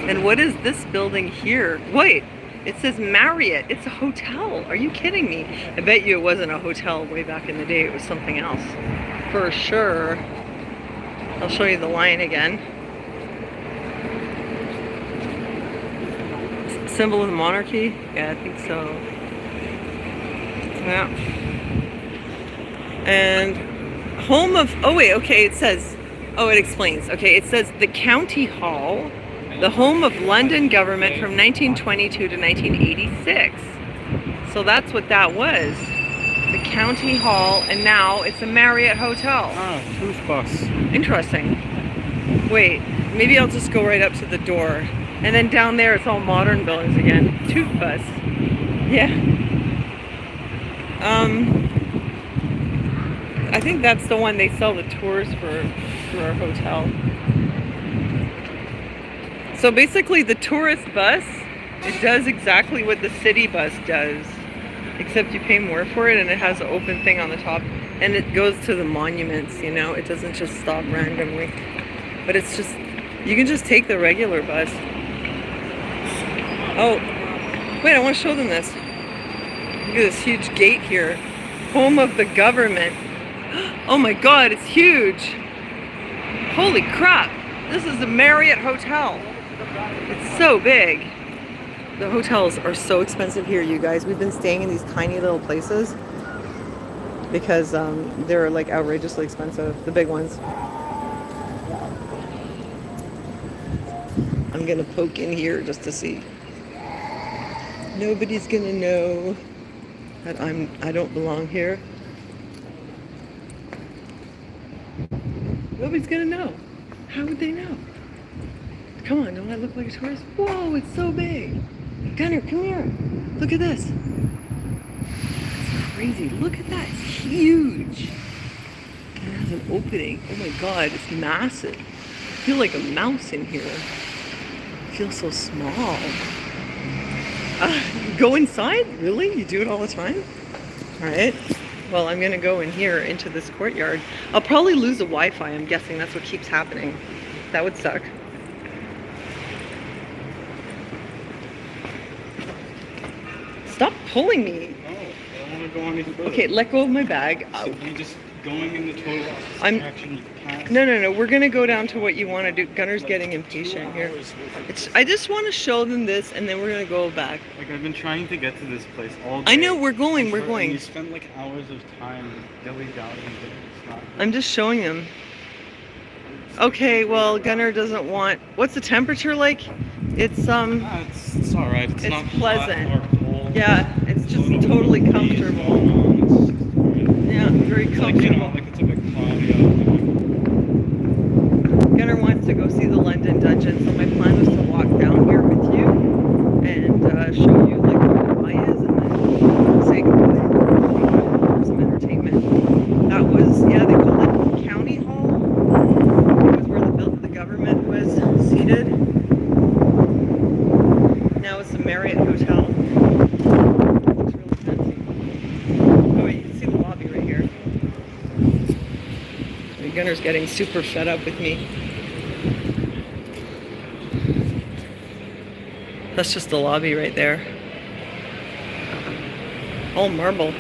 And what is this building here? Wait. It says Marriott. It's a hotel. Are you kidding me? I bet you it wasn't a hotel way back in the day. It was something else. For sure. I'll show you the lion again. Symbol of the monarchy? Yeah, I think so. Yeah. And home of... Oh, wait. Okay, it says... Oh, it explains. Okay, it says the County Hall... The home of London government from 1922 to 1986. So that's what that was. The County Hall, and now it's a Marriott Hotel. Ah, Tooth Bus. Interesting. Wait, maybe I'll just go right up to the door. And then down there it's all modern buildings again. Tooth Bus. Yeah. I think that's the one they sell the tours for our hotel. So basically the tourist bus, it does exactly what the city bus does, except you pay more for it, and it has an open thing on the top, and it goes to the monuments, you know, it doesn't just stop randomly. But it's just, you can just take the regular bus. Oh, wait, I want to show them this. Look at this huge gate here. Home of the government. Oh my God, it's huge. Holy crap. This is the Marriott Hotel. It's so big. The hotels are so expensive here, you guys. We've been staying in these tiny little places because they're like outrageously expensive, the big ones. I'm gonna poke in here just to see. Nobody's gonna know that I don't belong here. Nobody's gonna know. How would they know? Come on, don't I look like a tourist? Whoa, it's so big. Gunnar, come here. Look at this. It's crazy. Look at that. It's huge. And it has an opening. Oh my God, it's massive. I feel like a mouse in here. I feel so small. Go inside? Really? You do it all the time? All right. Well, I'm gonna go in here into this courtyard. I'll probably lose the Wi-Fi. I'm guessing that's what keeps happening. That would suck. Stop pulling me. No, I don't want to go any further. Okay, let go of my bag. So we just going in the total opposite I'm- direction. You can't. No. We're gonna go down to what you want to do. Gunner's getting impatient here. I just want to show them this, and then we're gonna go back. Like I've been trying to get to this place all day. I know we're going. And We're You going. spend like hours of time dilly-dallying, but it's not. I'm just showing them. Okay. Well, Gunner doesn't want. What's the temperature like? It's It's all right. It's not pleasant. hot or cold. Yeah. It's just Little totally breeze comfortable. going on. Yeah. Very It's like, you know, comfortable. like it's a bit cloudy out. Gunnar wants to go see the London Dungeon, so my plan was to walk down here with you and show you like where the Y is, and then say goodbye for some entertainment. That was, yeah, they call it County Hall. It was where the government was seated. Now it's the Marriott Hotel. Looks really fancy. Oh wait, you can see the lobby right here. Gunner's getting super fed up with me. That's just the lobby right there. All marble.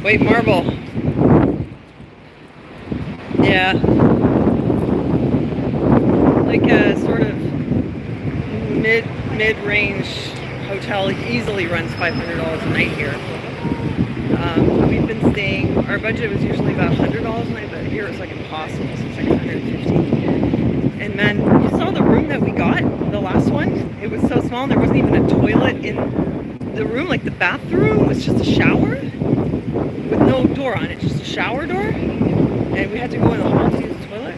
Wait, marble. Yeah. Like a sort of mid-range hotel. It easily runs $500 a night here. We've been staying, our budget was usually about $100 a night, but here it's like impossible, so it's like $150. And man, you saw the room that we got, the last one? It was so small and there wasn't even a toilet in the room. Like the bathroom was just a shower with no door on it, just a shower door. And we had to go in the hall to use the toilet.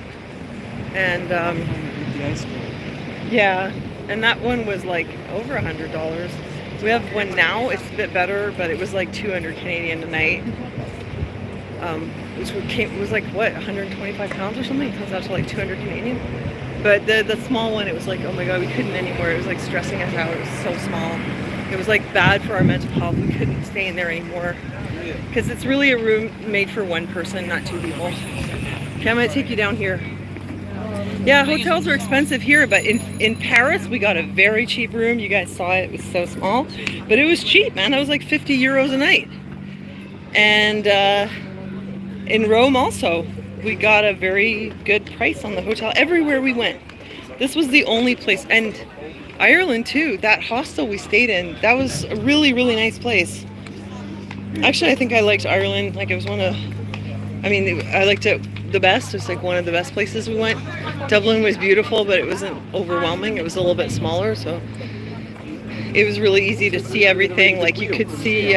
And yeah, and that one was like over $100. We have one now, it's a bit better, but it was like 200 Canadian a night. It was like, what, 125 pounds or something? It comes out to like 200 Canadian. But the small one, it was like, oh my God, we couldn't anymore. It was like stressing us out. It was so small. It was like bad for our mental health. We couldn't stay in there anymore. Because it's really a room made for one person, not two people. Okay, I'm gonna take you down here. Yeah, hotels are expensive here, but in Paris, we got a very cheap room. You guys saw it, it was so small. But it was cheap, man. That was like 50 euros a night. And in Rome also, we got a very good price on the hotel everywhere we went. This was the only place. And Ireland too, that hostel we stayed in, that was a really, really nice place. Actually, I think I liked Ireland. Like it was I liked it the best. It's like one of the best places we went. Dublin was beautiful, but it wasn't overwhelming. It was a little bit smaller, so it was really easy to see everything. Like you could see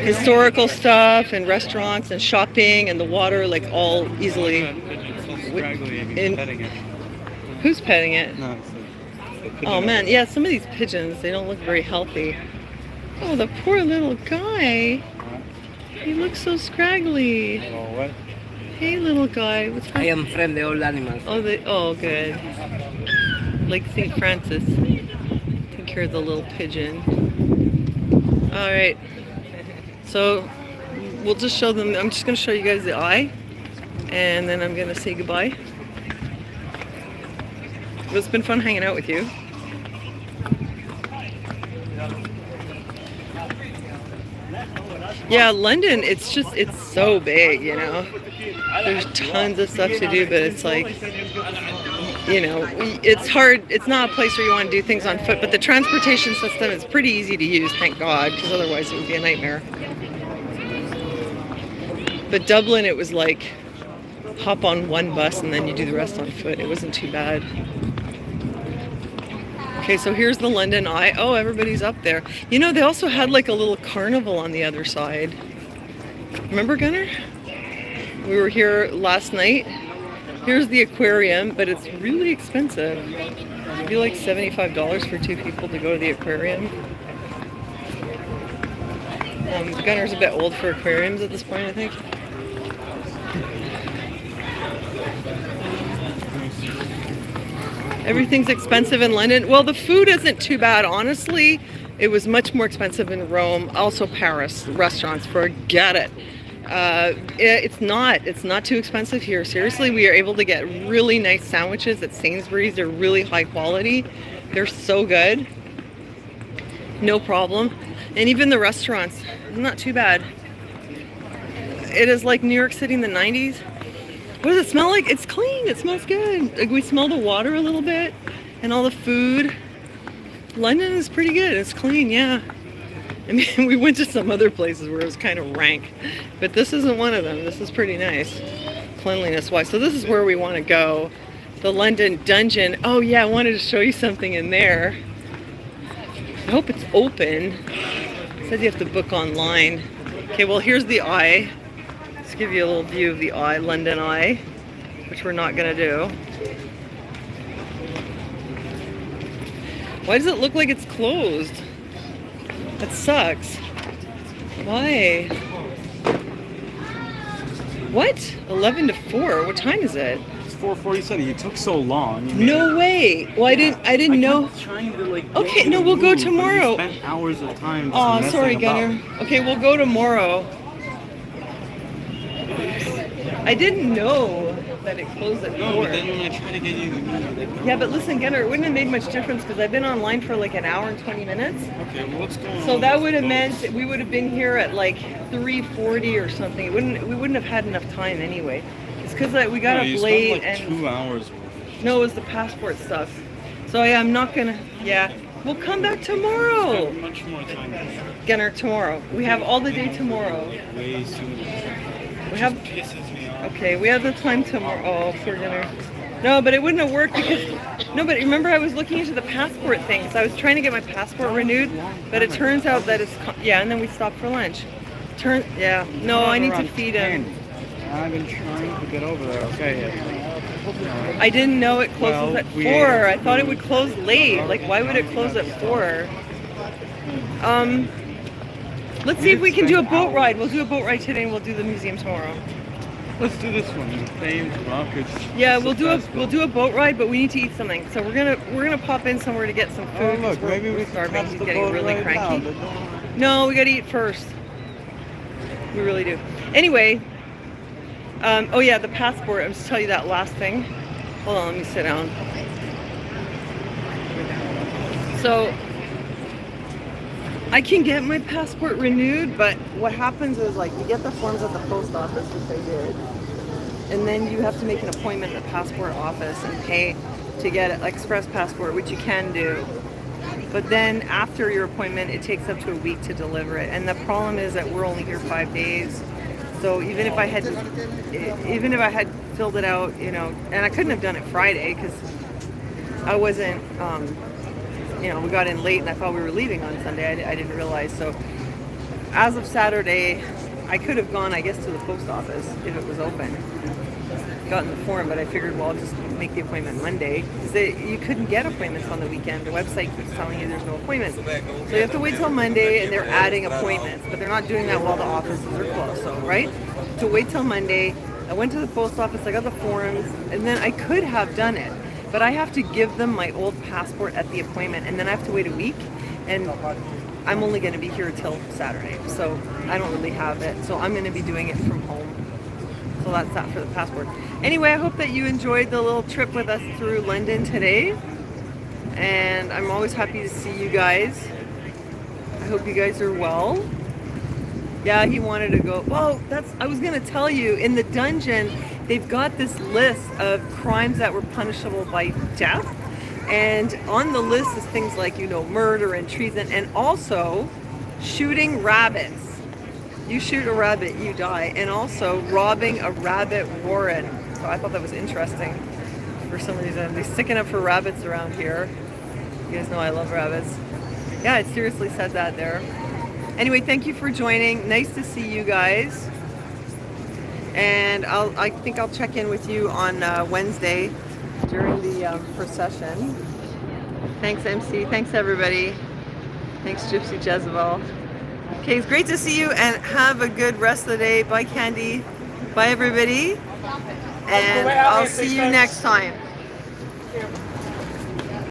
historical stuff and restaurants and shopping and the water, like all easily. Who's petting it? No, Oh man, yeah, some of these pigeons, they don't look very healthy. Oh, the poor little guy. He looks so scraggly. What? Hey, little guy. What's I am friend of all animals. Oh, good. Like St. Francis. Take care of the little pigeon. All right. So we'll just show them. I'm just going to show you guys the eye, and then I'm going to say goodbye. It's been fun hanging out with you. Yeah, London, it's so big, you know. There's tons of stuff to do, but it's like, you know, it's hard. It's not a place where you want to do things on foot, but the transportation system is pretty easy to use, thank God, because otherwise it would be a nightmare. But Dublin, it was like hop on one bus and then you do the rest on foot. It wasn't too bad. Okay, so here's the London Eye. Oh, everybody's up there. You know, they also had like a little carnival on the other side. Remember, Gunnar? We were here last night. Here's the aquarium, but it's really expensive. It'd be like $75 for 2 people to go to the aquarium. Gunnar's a bit old for aquariums at this point, I think. Everything's expensive in London. Well, the food isn't too bad, honestly. It was much more expensive in Rome. Also Paris, restaurants, forget it. It's not too expensive here. Seriously, we are able to get really nice sandwiches at Sainsbury's. They're really high quality. They're so good. No problem. And even the restaurants, not too bad. It is like New York City in the 90s. What does it smell like? It's clean. It smells good. Like we smell the water a little bit and all the food. London is pretty good. It's clean, yeah. I mean, we went to some other places where it was kind of rank, but this isn't one of them. This is pretty nice, cleanliness-wise. So this is where we want to go. The London Dungeon. Oh yeah, I wanted to show you something in there. I hope it's open. It says you have to book online. Okay, well here's the Eye. Let's give you a little view of the Eye, London Eye, which we're not gonna do. Why does it look like it's closed? That sucks. Why? What? 11 to 4? What time is it? It's 4:47. You took so long. No way. Well, I didn't know. Trying to, like, Okay, no, we'll go tomorrow. Spent hours of time. Oh, just sorry, messing Gunnar. about. Okay, we'll go tomorrow. I didn't know that it closed at 4. No, but then when I try to get you. Yeah, but listen, Gunnar, it wouldn't have made much difference because I've been online for like an hour and 20 minutes. Okay, well, what's going on? So that would have meant we would have been here at like 3:40 or something. We wouldn't have had enough time anyway. It's because we got up you late spent, like, and 2 hours. no, it was the passport stuff. So yeah, I'm not gonna. Yeah, we'll come back tomorrow. Spent much more time. Gunnar, tomorrow. We have all the day tomorrow. Way sooner. We have. Pisses me off. Okay, we have the time tomorrow. Oh, poor Gunnar. No, but it wouldn't have worked because. No, but remember I was looking into the passport thing. So I was trying to get my passport renewed, but it turns out that it's. Yeah, and then we stopped for lunch. Yeah. No, I need to feed him. I've been trying to get over there. Okay. I didn't know it closes Well, at 4. we- I thought it would close late. Like, why would it close at 4? Let's see if we can do a boat ride. We'll do a boat ride today and we'll do the museum tomorrow. Let's do this one. Thames Rockets. Yeah, we'll do a boat ride, but we need to eat something. So we're gonna pop in somewhere to get some food. Oh 'cause look, maybe we we're can starving. catch He's the getting boat really right now. cranky. No, we gotta eat first. We really do. Anyway, oh yeah, the passport. I'm just tell you that last thing. Hold on, let me sit down. So I can get my passport renewed, but what happens is like you get the forms at the post office, which I did, and then you have to make an appointment at the passport office and pay to get an express passport, which you can do. But then after your appointment, it takes up to a week to deliver it. And the problem is that we're only here 5 days. So even if I had filled it out, you know, and I couldn't have done it Friday because I wasn't, you know, we got in late and I thought we were leaving on Sunday. I didn't realize. So as of Saturday, I could have gone, I guess, to the post office if it was open. Gotten the form, but I figured, well, I'll just make the appointment Monday. Because you couldn't get appointments on the weekend. The website keeps telling you there's no appointments. So you have to wait till Monday, and they're adding appointments. But they're not doing that while the offices are closed, so, right? So wait till Monday. I went to the post office, I got the forms, and then I could have done it. But I have to give them my old passport at the appointment, and then I have to wait a week. And I'm only going to be here till Saturday, so I don't really have it. So I'm going to be doing it from home. So that's that for the passport. Anyway, I hope that you enjoyed the little trip with us through London today. And I'm always happy to see you guys. I hope you guys are well. Yeah, he wanted to go. Well, I was gonna tell you, in the dungeon, they've got this list of crimes that were punishable by death. And on the list is things like, murder and treason, and also shooting rabbits. You shoot a rabbit, you die. And also robbing a rabbit warren. So I thought that was interesting for some reason. They're sticking up for rabbits around here. You guys know I love rabbits. Yeah, it seriously said that there. Anyway, thank you for joining. Nice to see you guys. And I think I'll check in with you on Wednesday during the procession. Thanks, MC. Thanks, everybody. Thanks, Gypsy Jezebel. Okay, it's great to see you, and have a good rest of the day. Bye, Candy. Bye, everybody. And I'll see you next time.